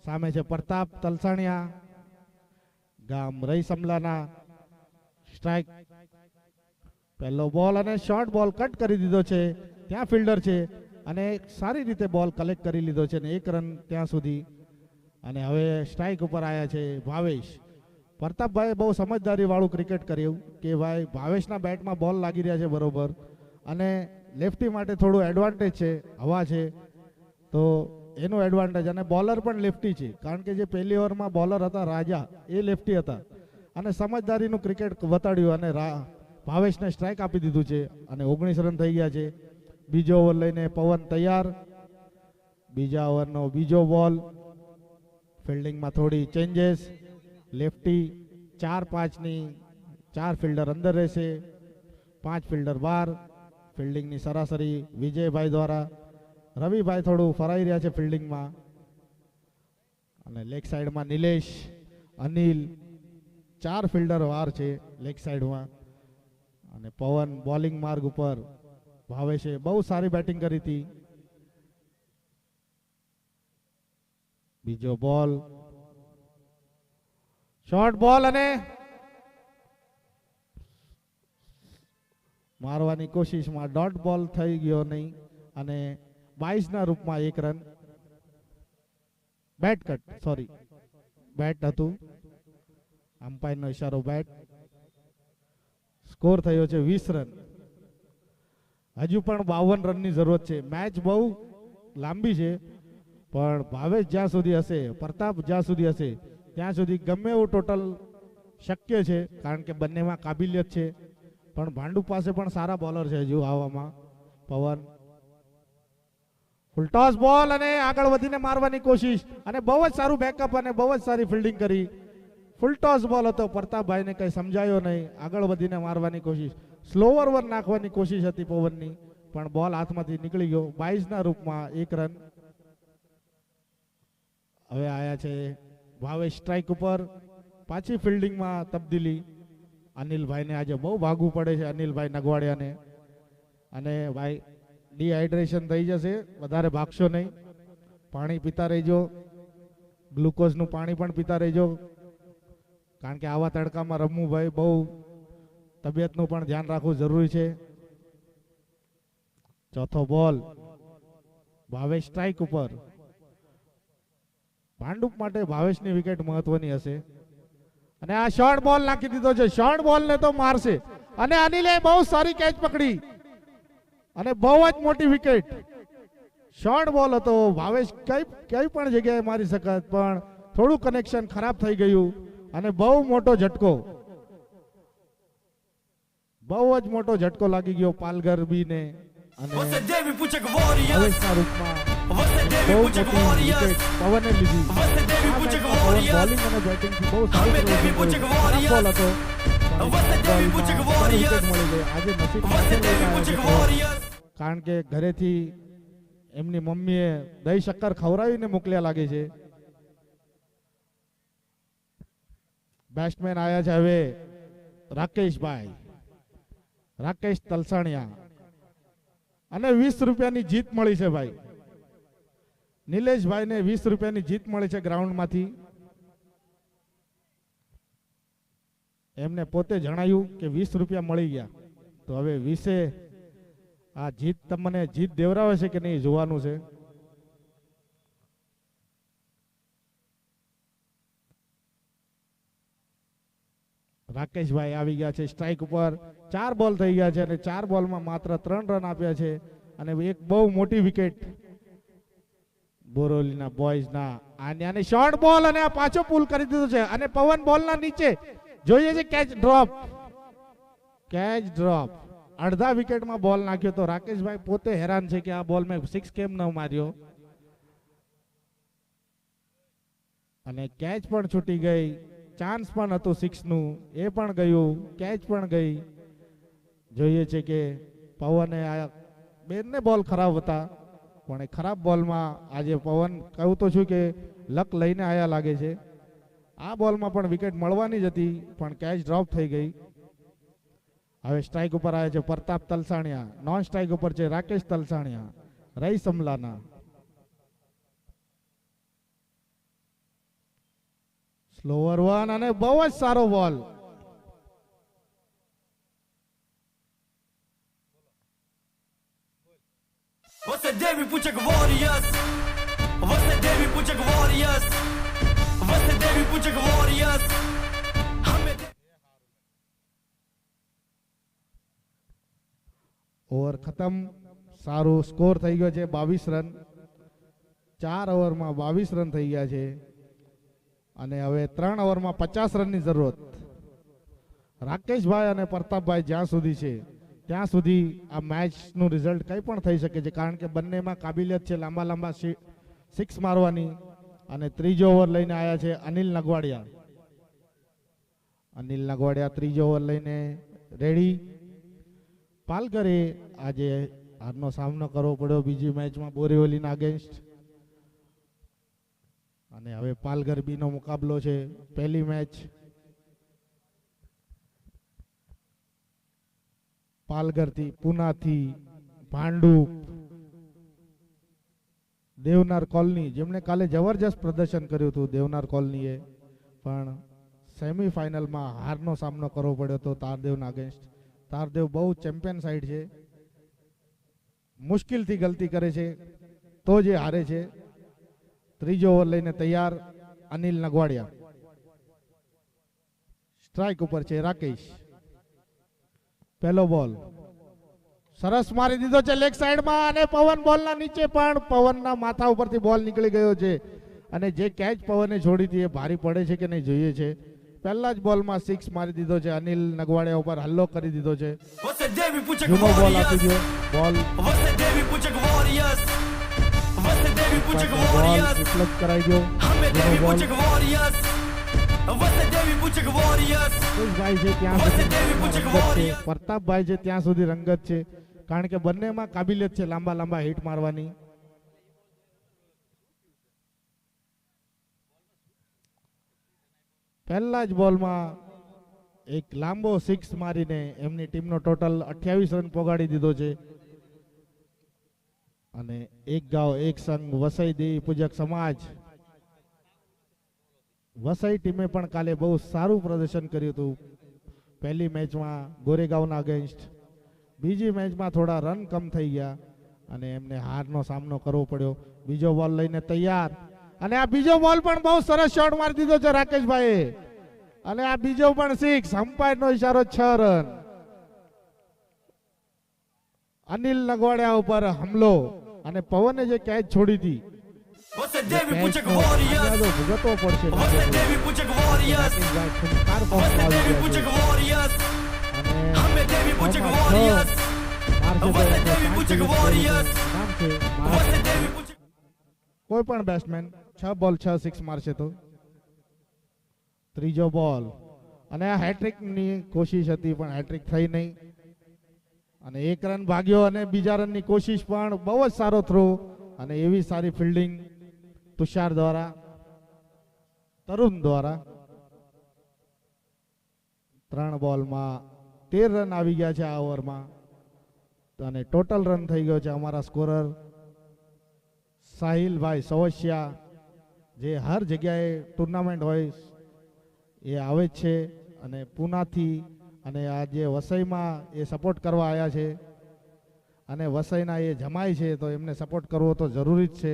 સામે છે પ્રતાપ તલસાણિયા, ગામ રઈ સમલાના. સ્ટ્રાઇક, પહેલો બોલ અને શોર્ટ બોલ કટ કરી દીધો છે. ત્યાં ફિલ્ડર છે અને સારી રીતે બોલ કલેક્ટ કરી લીધો છે ને 1 રન ત્યાં સુધી. અને હવે સ્ટ્રાઇક ઉપર આવ્યા છે ભાવેશ. પ્રતાપભાઈએ બહુ સમજદારી વાળું ક્રિકેટ કર્યું કે ભાઈ ભાવેશના બેટમાં બોલ લાગી રહ્યા છે બરોબર, અને લેફ્ટી માટે થોડું એડવાન્ટેજ છે, હવા છે તો એનું એડવાન્ટેજ. અને બોલર પણ લેફ્ટી છે, કારણ કે જે પહેલી ઓવરમાં બોલર હતા રાજા એ લેફ્ટી હતા. અને સમજદારીનું ક્રિકેટ બતાડ્યું અને ભાવેશને સ્ટ્રાઇક આપી દીધું છે અને 19 રન થઈ ગયા છે. બીજો ઓવર લઈને પવન તૈયાર. બીજા ઓવરનો બીજો બોલ. ફિલ્ડિંગમાં થોડી ચેન્જીસ. લેફ્ટી 4-5ની 4 ફિલ્ડર અંદર રહેશે, 5 ફિલ્ડર બહાર. ફિલ્ડિંગની સરાસરી વિજયભાઈ દ્વારા. રવિભાઈ થોડું ફરાઈ રહ્યા છે ફિલ્ડિંગમાં. અને લેગ સાઈડમાં નિલેશ, અનિલ, 4 ફિલ્ડર વાર છે લેગ સાઈડમાં. અને પવન બોલિંગ માર્ગ ઉપર. ભાવેશે બહુ સારી બેટિંગ કરી હતી. બીજો બોલ, શોર્ટ બોલ અને મારવાની કોશિશમાં ડોટ બોલ થઈ ગયો નહીં. અને 22ના રૂપમાં 1 રન. બેટ કટ, સોરી બેટ હતું, અમ્પાયરનો ઈશારો બેટ. સ્કોર થયો છે 20 રન. હજુ પણ 52 રનની જરૂરત છે. મેચ બહુ લાંબી છે, પણ ભાવેશ જ્યાં સુધી હશે, પ્રતાપ જ્યાં સુધી હશે ત્યાં સુધી ગમે એવું ટોટલ શક્ય છે, કારણ કે બંનેમાં કાબિલિયત છે. પણ ભાંડુપ પાસે પણ સારા બોલર છે હજુ આવવામાં. પવન ફૂલ ટોસ બોલ અને આગળ વધીને મારવાની કોશિશ, અને બહુ જ સારું બેકઅપ અને બહુ જ સારી ફિલ્ડિંગ કરી. ફૂલ ટોસ બોલ હતો, પ્રતાપભાઈને કંઈ સમજાયો નહીં. આગળ વધીને મારવાની કોશિશ, સ્લોવર ઓવર નાખવાની કોશિશ હતી પવનની, પણ બોલ હાથમાંથી નીકળી ગયો. 22ના રૂપમાં 1 રન. હવે આયા છે ભાવેશ સ્ટ્રાઇક ઉપર. પાછી ફિલ્ડિંગમાં તબદીલી. અનિલભાઈને આજે બહુ ભાગવું પડે છે, અનિલભાઈ નગવાડિયાને. અને ભાઈ ડિહાઇડ્રેશન થઈ જશે, વધારે ભાગશો નહીં, પાણી પીતા રહેજો, ગ્લુકોઝનું પાણી પણ પીતા રહેજો, કારણ કે આવા તડકામાં રમવું ભાઈ બહુ તબિયતનું પણ ધ્યાન રાખવું જરૂરી છે. ચોથો બોલ, ભાવેશ સ્ટ્રાઇક ઉપર. ભાંડુપ માટે ભાવેશની વિકેટ મહત્વની હશે. અને આ શોર્ટ બોલ નાખી દીધો છે, શોર્ટ બોલ ને તો મારશે. અને અનિલે બહુ સારી કેચ પકડી અને બહુ જ મોટી વિકેટ. શોર્ટ બોલ હતો, ભાવેશ કઈ પણ જગ્યાએ મારી શકત, પણ થોડું કનેક્શન ખરાબ થઈ ગયું અને બહુ મોટો ઝટકો, બહુ જ મોટો ઝટકો લાગી ગયો પાલઘર બી ને. અને Você deve puchak warriors. ભાવેશના રૂપમાં Você deve બહુ puchak મોટી warriors. વિકેટ પવને લીધી. Você deve આ puchak મેચમાં પવન warriors. બોલિંગ અને બેટિંગથી બહુ સારું અમે દેવી પ્રદર્શન પૂછક કર્યું. ખરાબ બોલ હતો, વસે દેવી પૂછક બોલમાં 4 વિકેટ warriors. મળી ગઈ. આજે નસીબ Você સાથે deve લઈને puchak આવ્યા છે. warriors. કારણ કે ઘરેથી એમની મમ્મીએ દહીં શક્કર ખવડાવીને મોકલ્યા લાગે છે. બેટ્સમેન આવ્યા છે હવે રાકેશભાઈ, રાકેશ તલસાણિયા. અને 20 રૂપિયાની જીત મળી છે ભાઈ. નિલેશભાઈને 20 રૂપિયાની જીત મળી છે ગ્રાઉન્ડમાંથી. એમને પોતે જણાયું કે 20 રૂપિયા મળી ગયા. તો હવે 20 આ જીત તમને જીત દેવરાવે છે કે નહીં જોવાનું છે. રાકેશભાઈ આવી ગયા છે સ્ટ્રાઇક ઉપર. 4 બોલ થઈ ગયા છે અને 4 બોલમાં માત્ર 3 રન આપ્યા છે અને એક બહુ મોટી વિકેટ બોરોલીના બોયઝના. આને શોર્ટ બોલ અને આ પાછો પુલ કરી દીધો છે અને પવન બોલના નીચે જોઈએ છે કેચ ડ્રોપ, કેચ ડ્રોપ. અડધા વિકેટમાં બોલ નાખ્યો તો રાકેશભાઈ પોતે હેરાન છે કે આ બોલ મેં 6 કેમ ન માર્યો. અને કેચ પણ છૂટી ગઈ, ચાન્સ પણ હતું 6 નું, એ પણ ગયું, કેચ પણ ગઈ. જોઈએ છે કે પવને આ બંને બોલ ખરાબ હતા, પણ એ ખરાબ બોલમાં આજે પવન કહું તો છું કે લક લઈને આયા લાગે છે. આ બોલમાં પણ વિકેટ મળવાની જ હતી પણ કેચ ડ્રોપ થઈ ગઈ. હવે સ્ટ્રાઇક ઉપર આવે છે પ્રતાપ તલસાણિયા, નોન સ્ટ્રાઇક ઉપર છે રાકેશ તલસાણિયા, રઈસ અમલાના. સ્લોવર વન અને બહુ જ સારો બોલ. Você deve puchak warriors. Você deve puchak warriors. Você deve puchak warriors. हमें ઓવર ખતમ. સારું સ્કોર થઈ ગયો છે 22 રન. 4 ઓવરમાં 22 રન થઈ ગયા છે અને હવે 3 ઓવરમાં 50 રનની જરૂરત. રાકેશભાઈ અને પ્રતાપભાઈ જ્યાં સુધી છે ત્યાં સુધી આ મેચનું રિઝલ્ટ કંઈ પણ થઈ શકે છે, કારણ કે બંનેમાં કાબિલિયત છે લાંબા લાંબા 6 મારવાની. અને ત્રીજો ઓવર લઈને આવ્યા છે અનિલ નગવાડિયા. અનિલ નગવાડિયા ત્રીજો ઓવર લઈને રેડી. પાલઘરે આજે હારનો સામનો કરવો પડ્યો બીજી મેચમાં બોરીવલીના અગેન્સ્ટ. અને હવે પાલઘર બીનો મુકાબલો છે. પહેલી મેચ પાલઘરથી, પુનાથી, ભાંડુપ, દેવનાર કોલોની, જેમણે કાલે જબરજસ્ત પ્રદર્શન કર્યું હતું દેવનાર કોલોનીએ, પણ સેમીફાઇનલમાં હારનો સામનો કરવો પડ્યો હતો તારદેવના અગેન્સ્ટ. તારદેવ બહુ ચેમ્પિયન સાઈડ છે, મુશ્કેલથી ગલતી કરે છે તો જે હારે છે. ત્રીજો ઓવર લઈને તૈયાર અનિલ નગવાડિયા. સ્ટ્રાઇક ઉપર છે રાકેશ. પહેલો બોલ સરસ મારી દીધો છે લેગ સાઈડમાં અને પવન બોલના નીચે, પણ પવનના માથા ઉપરથી બોલ નીકળી ગયો છે અને જે કેચ પવને છોડી હતી એ ભારી પડે છે કે નહીં જોઈએ છે. પહેલા જ બોલમાં 6 મારી દીધો છે, અનિલ નગવાડિયા ઉપર હલ્લો કરી દીધો છે. Você deve puchak જૂનો બોલ આપી warriors. દો. બોલ Você deve puchak warriors. Você deve puchak બોલ warriors. ઉપલબ્ધ કરાઈ ગયો. हमें જૂનો देवी બોલ puchak warriors. Você deve puchak warriors. ભાઈ છે ત્યાં વસે સુધી દેવી પૂછક રંગત છે. warriors. પ્રતાપભાઈ છે ત્યાં સુધી રંગત છે, કારણ કે બંનેમાં કાબિલિયત છે લાંબા લાંબા હિટ મારવાની. પહેલા જ બોલમાં એક લાંબો સિક્સ મારીને એમની ટીમનો ટોટલ 28 રન પોગાડી દીધો છે. અને એક ગાંવ એક સંઘ વસઈ દેવી પૂજક સમાજ વસઈ ટીમે પણ કાલે બહુ સારું પ્રદર્શન કર્યું હતું. પહેલી મેચમાં ગોરેગાંવના અગેન્સ્ટ, બીજી મેચમાં થોડા રન કમ થઈ ગયા અને એમને હારનો સામનો કરવો પડ્યો. બીજો બોલ લઈને તૈયાર અને આ બીજો બોલ પણ બહુ સરસ શોટ મારી દીધો છે રાકેશભાઈ અને આ બીજો પણ સિક્સ. અમ્પાયરનો ઈશારો 6 રન. અનિલ નગવાડિયા ઉપર હુમલો અને પવને જે કેચ છોડી હતી વસે દેવી પૂજક વોરિયર્સ ભૂગતવો પડશે. વસે દેવી પૂજક વોરિયર્સ વસે દેવી પૂજક વોરિયર્સ હમે દેવી પૂજક વોરિયર્સ વસે દેવી પૂજક વોરિયર્સ વસે દેવી પૂજક. કોઈ પણ બેટ્સમેન 6 બોલ 6 સિક્સ મારશે તો ત્રીજો બોલ અને આ હેટ્રિકની કોશિશ હતી પણ હેટ્રિક થઈ નહીં અને 1 રન ભાગ્યો અને બીજા રનની કોશિશ પણ બહુ જ સારો થ્રો અને એવી સારી ફિલ્ડિંગ તુષાર દ્વારા, તરુણ દ્વારા. 3 બોલમાં 13 રન આવી ગયા છે આ ઓવરમાં અને ટોટલ રન થઈ ગયો છે અમારા સ્કોરર સાહિલભાઈ સવસિયા, જે હર જગ્યાએ ટુર્નામેન્ટ હોય એ આવે જ છે અને પૂનાથી અને આ જે વસઈમાં એ સપોર્ટ કરવા આવ્યા છે અને વસઈના એ જમાય છે તો એમને સપોર્ટ કરવો તો જરૂરી જ છે.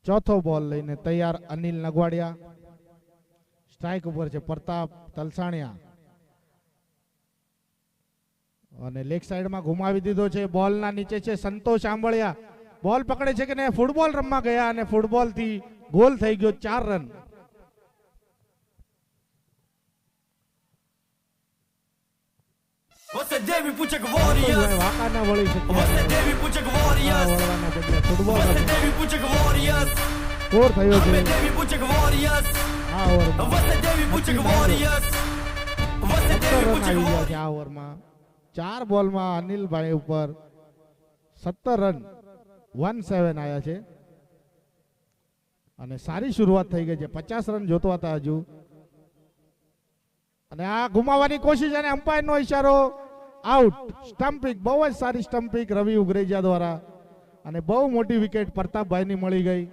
ચોથો બોલ લઈને તૈયાર અનિલ નગવાડિયા. સ્ટ્રાઇક ઉપર છે પ્રતાપ તલસાણિયા અને લેગ સાઈડમાં ઘુમાવી દીધો છે. બોલના નીચે છે સંતોષ આંબળિયા. બોલ પકડે છે કે નહીં, ફૂટબોલ રમવા ગયા અને ફૂટબોલ થી ગોલ થઈ ગયો. 4 રન. વસે દેવી પૂજક વોરિયર્સ વાકાના વળી શક્યા. વસે દેવી પૂજક વોરિયર્સ વળવાના બદલે ફૂટબોલ વસે રમ્યા. દેવી પૂજક વોરિયર્સ સ્કોર થયો હમે છે દેવી પૂજક વોરિયર્સ આ ઓવરમાં. વસે દેવી પૂજક વોરિયર્સ વસે 17 દેવી રન પૂજક આવી ગયા વોરિયર્સ. છે આ ઓવરમાં. 4 બોલમાં અનિલભાઈ ઉપર 17 રન 1-7 આવ્યા છે અને સારી શરૂઆત થઈ ગઈ છે. 50 રન જોતો હતા હજુ અને આ ગુમાવવાની કોશિશ અને અમ્પાયરનો ઈશારો આઉટ. સ્ટમ્પિંગ, બહુ જ સારી સ્ટમ્પિંગ રવિ ઉગરેજા દ્વારા અને બહુ મોટી વિકેટ પ્રતાપભાઈની મળી ગઈ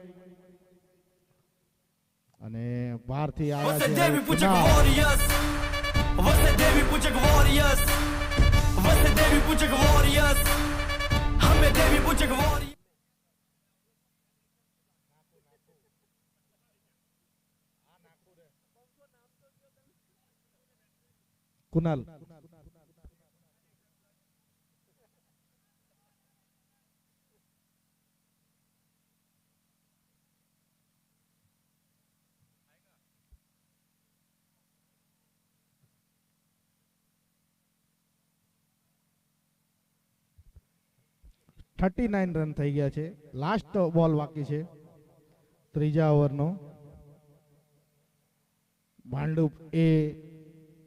અને બહારથી આવ્યા વસે છે દેવી પૂજક કુનાલ. વોરિયર્સ વસે દેવી પૂજક વોરિયર્સ વસે દેવી પૂજક વોરિયર્સ હમે દેવી પૂજક વોરિયર્સ. કુનાલ. $39 રન થઈ ગયા છે. લાસ્ટ બોલ બાકી છે ત્રીજા ઓવરનો. ભાંડુપ એ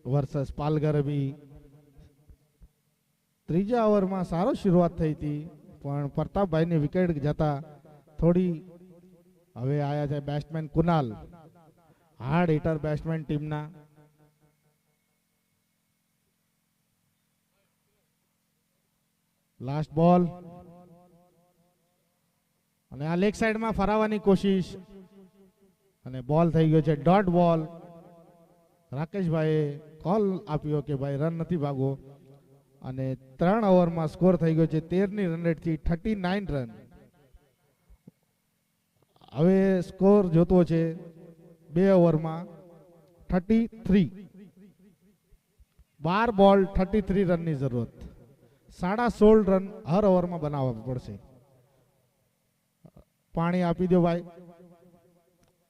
વર્સસ પાલઘર બી. ત્રીજા ઓવરમાં સારો શરૂઆત થઈ હતી પણ પ્રતાપભાઈની વિકેટ જતા થોડી. હવે આયા છે batsman Kunal, hard hitter batsman ટીમના. લાસ્ટ બોલ અને આ લેગ સાઈડમાં ફરાવવાની કોશિશ અને બોલ થઈ ગયો છે ડોટ બોલ. રાકેશભાઈએ કોલ આપ્યો કે ભાઈ રન નથી ભાગવો અને 3 ઓવરમાં સ્કોર થઈ ગયો છે 13ની રન રેટથી 39 રન. હવે સ્કોર જોતો છે 2 ઓવરમાં 33. 12 બોલ 33 રનની જરૂરત. 16.5 રન હર ઓવરમાં બનાવવા પડશે. પાણી આપી દો ભાઈ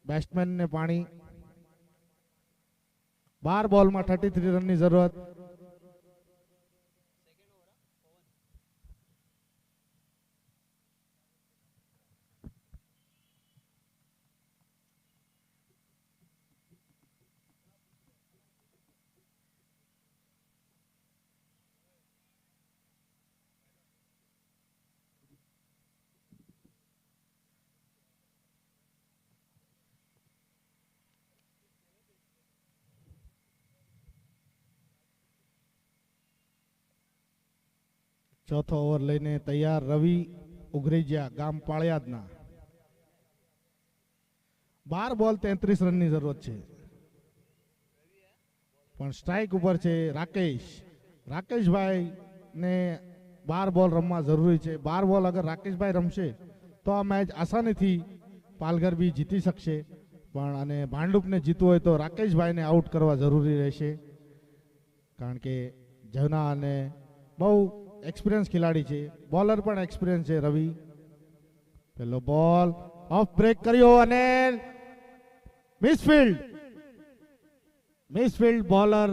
બેટ્સમેનને પાણી. 12 બોલમાં 33 રનની જરૂરત. ચોથો ઓવર લઈને તૈયાર રવિ ઉઘરેજિયા ગામ પાળિયાદના. 12 બોલ 33 રનની જરૂરત છે, પણ સ્ટ્રાઇક ઉપર છે રાકેશભાઈ ને 12 બોલ રમવા જરૂરી છે. 12 બોલ અગર રાકેશભાઈ રમશે તો આ મેચ આસાનીથી પાલઘર બી જીતી શકશે, પણ અને ભાંડુપને જીતવું હોય તો રાકેશભાઈને આઉટ કરવા જરૂરી રહેશે, કારણ કે જના અને બહુ એક્સપિરિયન્સ ખેલાડી છે. બોલર પણ એક્સપિરિયન્સ છે રવિ. પેલો બોલ ઓફ બ્રેક કર્યો અને મિસફિલ્ડ બોલર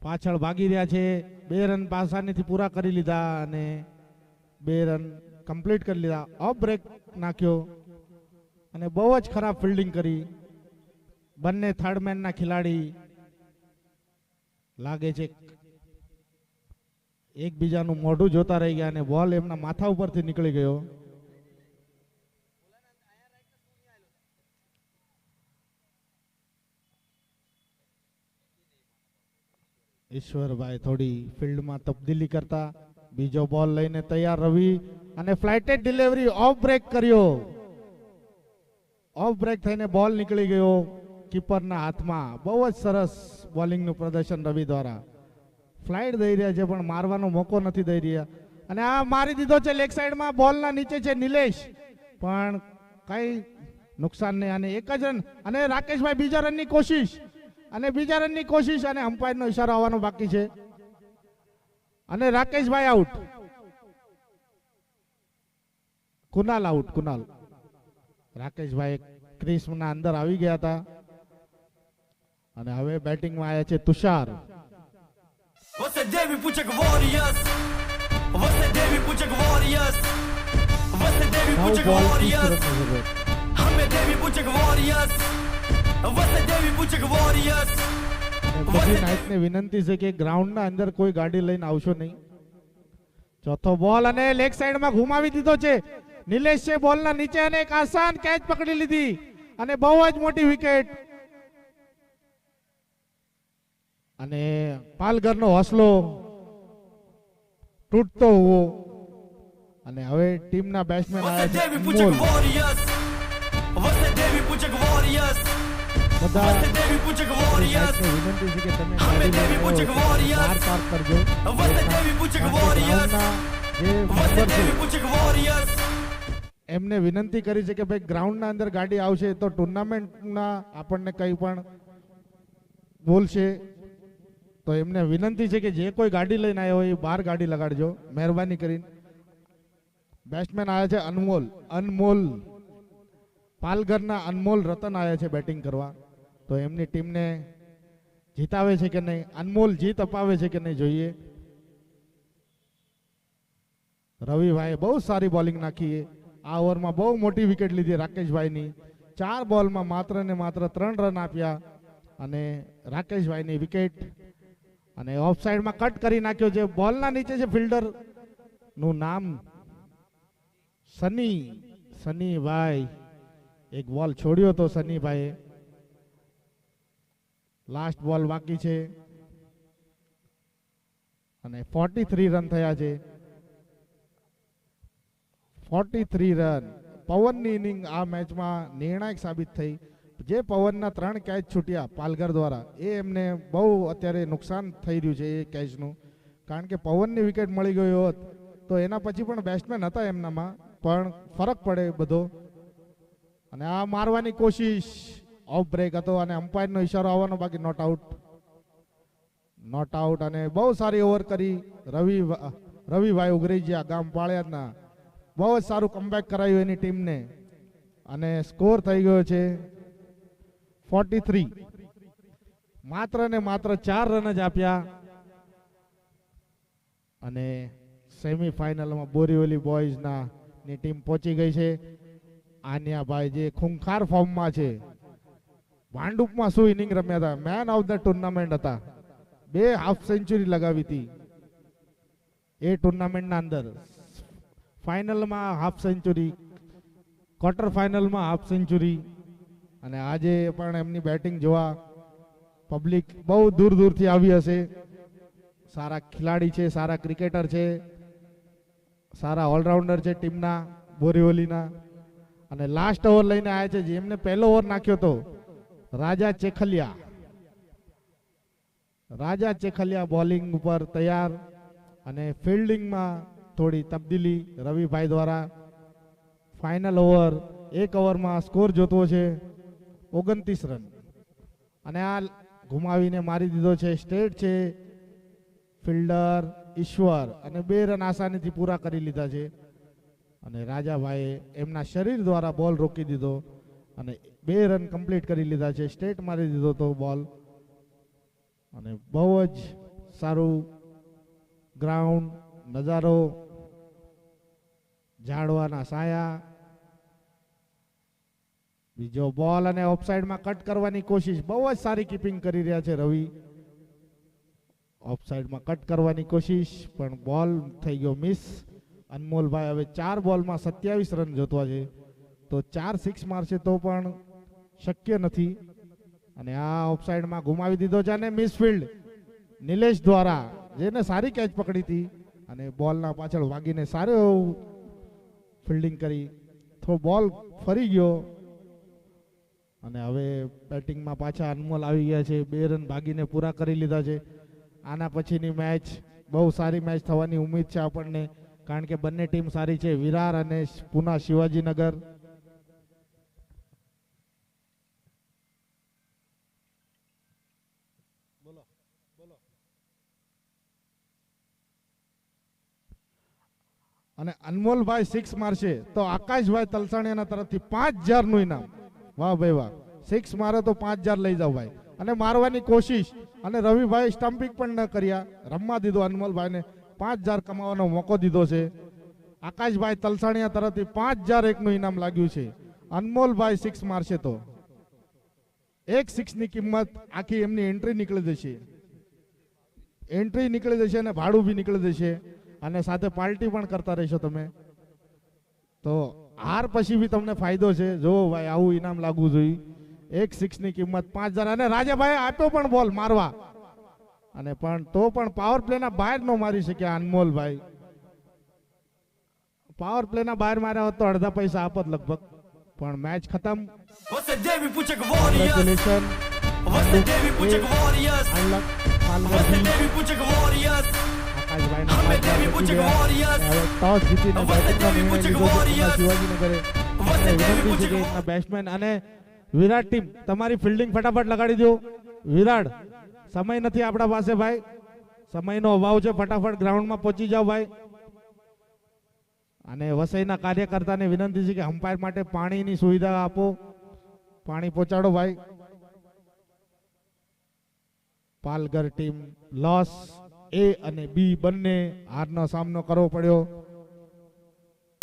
પાછળ ભાગી રહ્યા છે. 2 રન આસાનીથી પૂરા કરી લીધા અને 2 રન કમ્પ્લીટ કરી લીધા. ઓફ બ્રેક નાખ્યો અને બહુ જ ખરાબ ફિલ્ડિંગ કરી. બંને થર્ડ મેનના ખેલાડી લાગે છે એકબીજાનું મોઢું જોતા રહી ગયા અને બોલ એમના માથા ઉપરથી નીકળી ગયો. ઈશ્વરભાઈ થોડી ફિલ્ડમાં તબદીલી કરતા બીજો બોલ લઈને તૈયાર રવિ અને ફ્લાઇટેડ ડિલિવરી ઓફ બ્રેક કર્યો. ઓફ બ્રેક થઈને બોલ નીકળી ગયો કીપરના હાથમાં. બહુ જ સરસ બોલિંગનું પ્રદર્શન રવિ દ્વારા. ફ્લાઇટ દઈ રહ્યા છે પણ મારવાનો મોકો નથી દઈ રહ્યા અને આ મારી દીધો છે લેગ સાઈડમાં. બોલના નીચે છે નિલેશ, પણ કઈ નુકસાન નહીં. અને 1 જ રન અને રાકેશભાઈ બીજા રનની કોશિશ અને અમ્પાયરનો ઈશારો આવવાનો બાકી છે અને રાકેશભાઈ આઉટ. કુનાલ આઉટ. રાકેશભાઈ ક્રિસના અંદર આવી ગયા હતા અને હવે બેટિંગમાં આવ્યા છે Tushar. Você deve puchak Warriors. Você deve puchak Warriors. Você deve puchak Warriors. हमें देवी पुचक Warriors. você देवी पुचक Warriors. બધી નાઈટને વિનંતી છે કે ગ્રાઉન્ડના અંદર કોઈ ગાડી લઈને આવશો નહીં. ચોથો બોલ અને લેગ સાઈડમાં ઘુમાવી દીધો છે નિલેશ છે બોલના નીચે અને એક આસાન કેચ પકડી લીધી અને બહુ જ મોટી વિકેટ. અને પાલઘરનો હોસલો તૂટતો હોવો અને હવે ટીમના બેટ્સમેન você આવ્યા deve છે puchak અનમોલ. Warriors. você deve puchak Warriors. બધા você deve puchak Warriors. નાઈટને વિનંતી છે કે તમે અમે ગાડી દેવી લઈને પૂછક આવો તો Warriors. બહાર પાર્ક કરજો. você deve puchak Warriors. જે você મેમ્બર છે deve puchak Warriors. એમને વિનંતી કરી છે કે ભાઈ ગ્રાઉન્ડના અંદર ગાડી આવશે તો ટુર્નામેન્ટના આપણને કંઈ પણ બોલશે તો એમને વિનંતી છે કે જે કોઈ ગાડી લઈને આવ્યો હોય એ બહાર ગાડી લગાડજો મહેરબાની કરીને. બેટ્સમેન આવ્યા છે અનમોલ પાલઘરના અનમોલ રતન આવ્યા છે બેટિંગ કરવા. તો એમની ટીમને જીતાવે છે કે નહીં, અનમોલ જીત અપાવે છે કે નહીં જોઈએ. રવિભાઈએ બહુ સારી બોલિંગ નાખી. આ ઓવરમાં બહુ મોટી વિકેટ લીધી રાકેશભાઈની. 4 બોલમાં માત્ર ને માત્ર 3 રન આપ્યા અને રાકેશભાઈની વિકેટ. અને ઓફ સાઈડમાં કટ કરી નાખ્યો છે. બોલના નીચે છે ફિલ્ડર નું નામ સનીભાઈ. એક બોલ છોડ્યો તો સનીભાઈએ. લાસ્ટ બોલ બાકી છે અને 43 રન થયા છે. 43 રન. પવનની ઇનિંગ આ મેચમાં નિર્ણાયક સાબિત થઈ. જે પવનના 3 કેચ છૂટ્યા પાલઘર દ્વારા એ એમને બહુ અત્યારે નુકસાન થઈ રહ્યું છે એ કેચનું, કારણ કે પવનની વિકેટ મળી ગઈ હોત તો એના પછી પણ બેટ્સમેન હતા એમનામાં પણ ફરક પડે બધો. અને આ મારવાની કોશિશ ઓફ બ્રેક હતો અને અમ્પાયરનો ઈશારો આવવાનો બાકી. નોટ આઉટ અને બહુ સારી ઓવર કરી રવિભાઈ ઉઘરેજિયા ગામ પાળિયાદના. બહુ જ સારું કમબેક કરાયું એની ટીમને અને સ્કોર થઈ ગયો છે 43. માત્ર ને માત્ર 4 રન જ આપ્યા અને સેમીફાઇનલમાં બોરીવલી બોયઝના ની ટીમ પહોંચી ગઈ છે. આન્યાભાઈ જે ખૂંખાર ફોર્મમાં છે, ભાંડુપમાં શું ઇનિંગ રમ્યા હતા, મેન ઓફ ધ ટુર્નામેન્ટ હતા. 2 હાફ સેન્ચુરી લગાવી હતી એ ટુર્નામેન્ટના અંદર. ફાઇનલમાં હાફ સેન્ચુરી, ક્વાર્ટર ફાઇનલમાં હાફ સેન્ચુરી. અને આજે પણ એમની બેટિંગ જોવા પબ્લિક બહુ દૂર દૂરથી આવી હશે. સારા ખેલાડી છે, સારા ક્રિકેટર છે, સારા ઓલરાઉન્ડર છે ટીમના બોરીવલીના. અને લાસ્ટ ઓવર લઈને આવ્યા છે જેમને પહેલો ઓવર નાખ્યો હતો રાજા ચેખલિયા. રાજા ચેખલિયા બોલિંગ ઉપર તૈયાર અને ફિલ્ડિંગમાં થોડી તબદીલી રવિભાઈ દ્વારા. ફાઇનલ ઓવર, એક ઓવરમાં સ્કોર જોતો છે 29 રન અને આ ઘુમાવીને મારી દીધો છે. સ્ટેટ છે ફિલ્ડર ઈશ્વર અને 2 રન આસાનીથી પૂરા કરી લીધા છે. અને રાજાભાઈએ એમના શરીર દ્વારા બોલ રોકી દીધો અને 2 રન કમ્પ્લીટ કરી લીધા છે. સ્ટેટ મારી દીધો તો બોલ. અને બહુ જ સારું ગ્રાઉન્ડ નજારો, ઝાડવાના સાયા. બીજો બોલ અને ઓફસાઇડમાં કટ કરવાની કોશિશ, બહુ જ સારી કીપિંગ કરી રહ્યા છે રવિ. ઓફસાઇડમાં કટ કરવાની કોશિશ પણ બોલ થઈ ગયો મિસ. અનમોલભાઈ હવે 4 બોલમાં 27 રન જોતવા છે, તો 4 6 મારશે તો પણ શક્ય નથી. અને આ ઓફસાઇડમાં ગુમાવી દીધો છે અને મિસફિલ્ડ નિલેશ દ્વારા, જેને સારી કેચ પકડી હતી અને બોલના પાછળ વાગીને સારું એવું ફિલ્ડિંગ કરી. તો બોલ ફરી ગયો અને હવે બેટિંગમાં પાછા અનમોલ આવી ગયા છે. 2 રન ભાગીને પૂરા કરી લીધા છે. આના પછીની મેચ બહુ સારી મેચ થવાની ઉમ્મીદ છે આપણને, કારણ કે બંને ટીમ સારી છે. વિરાર અને પુના શિવાજીનગર. અને અનમોલભાઈ 6 મારશે તો આકાશભાઈ તલસાણિયાના તરફથી 5000 નું ઇનામ. વાહ ભાઈ વાહ, 6 મારે તો 5000 લઈ જાવ ભાઈ. અને મારવાની કોશિશ અને રવિભાઈ સ્ટમ્પિંગ પણ ન કર્યા, રમવા દીધો અનમોલભાઈને. 5000 કમાવાનો મોકો દીધો છે. આકાશભાઈ તલસાણિયા તરફથી 5001 નું ઇનામ લાગ્યું છે. અનમોલભાઈ 6 મારશે તો એક 6 ની કિંમત આખી એમની એન્ટ્રી નીકળી જશે. એન્ટ્રી નીકળી જશે અને ભાડું બી નીકળી જશે અને સાથે પાર્ટી પણ કરતા રહેશો તમે. તો હાર પછી બી તમને ફાયદો છે. જો ભાઈ આવું ઇનામ લાગવું જોઈએ. એક 6 ની કિંમત 5000. અને રાજાભાઈ આપ્યો પણ બોલ મારવા, અને પણ તો પણ પાવર પ્લે ના બહાર નો મારી શક્યા અનમોલભાઈ. પાવર પ્લે ના બહાર માર્યા હોત તો અડધા પૈસા આપત લગભગ, પણ મેચ ખતમ. Você deve puxar Warriors. Congratulations. Você deve puxar Warriors. Unluck. Você deve puxar Warriors. આકાશભાઈના અમે પાંચ દેવી રન પૂજક જીત્યા. Warriors. હવે ટોસ જીતીને વસત બેટિંગનો દેવી નિર્ણય પૂજક લીધો છે Warriors. શિવાજીનગરે. વસત અને દેવી વિનંતી પૂજક છે કે એમના બેટ્સમેન અને વિરાટ ટીમ તમારી ફિલ્ડિંગ ફટાફટ લગાડી દો. વિરાટ, સમય નથી આપણા પાસે ભાઈ, સમયનો અભાવ છે. ફટાફટ ગ્રાઉન્ડમાં પહોંચી જાઓ ભાઈ. અને વસઈના કાર્યકર્તાને વિનંતી છે કે અમ્પાયર માટે પાણીની સુવિધા આપો, પાણી પહોંચાડો ભાઈ. પાલઘર ટીમ લોસ, A અને B બંને હારનો સામનો કરવો પડ્યો.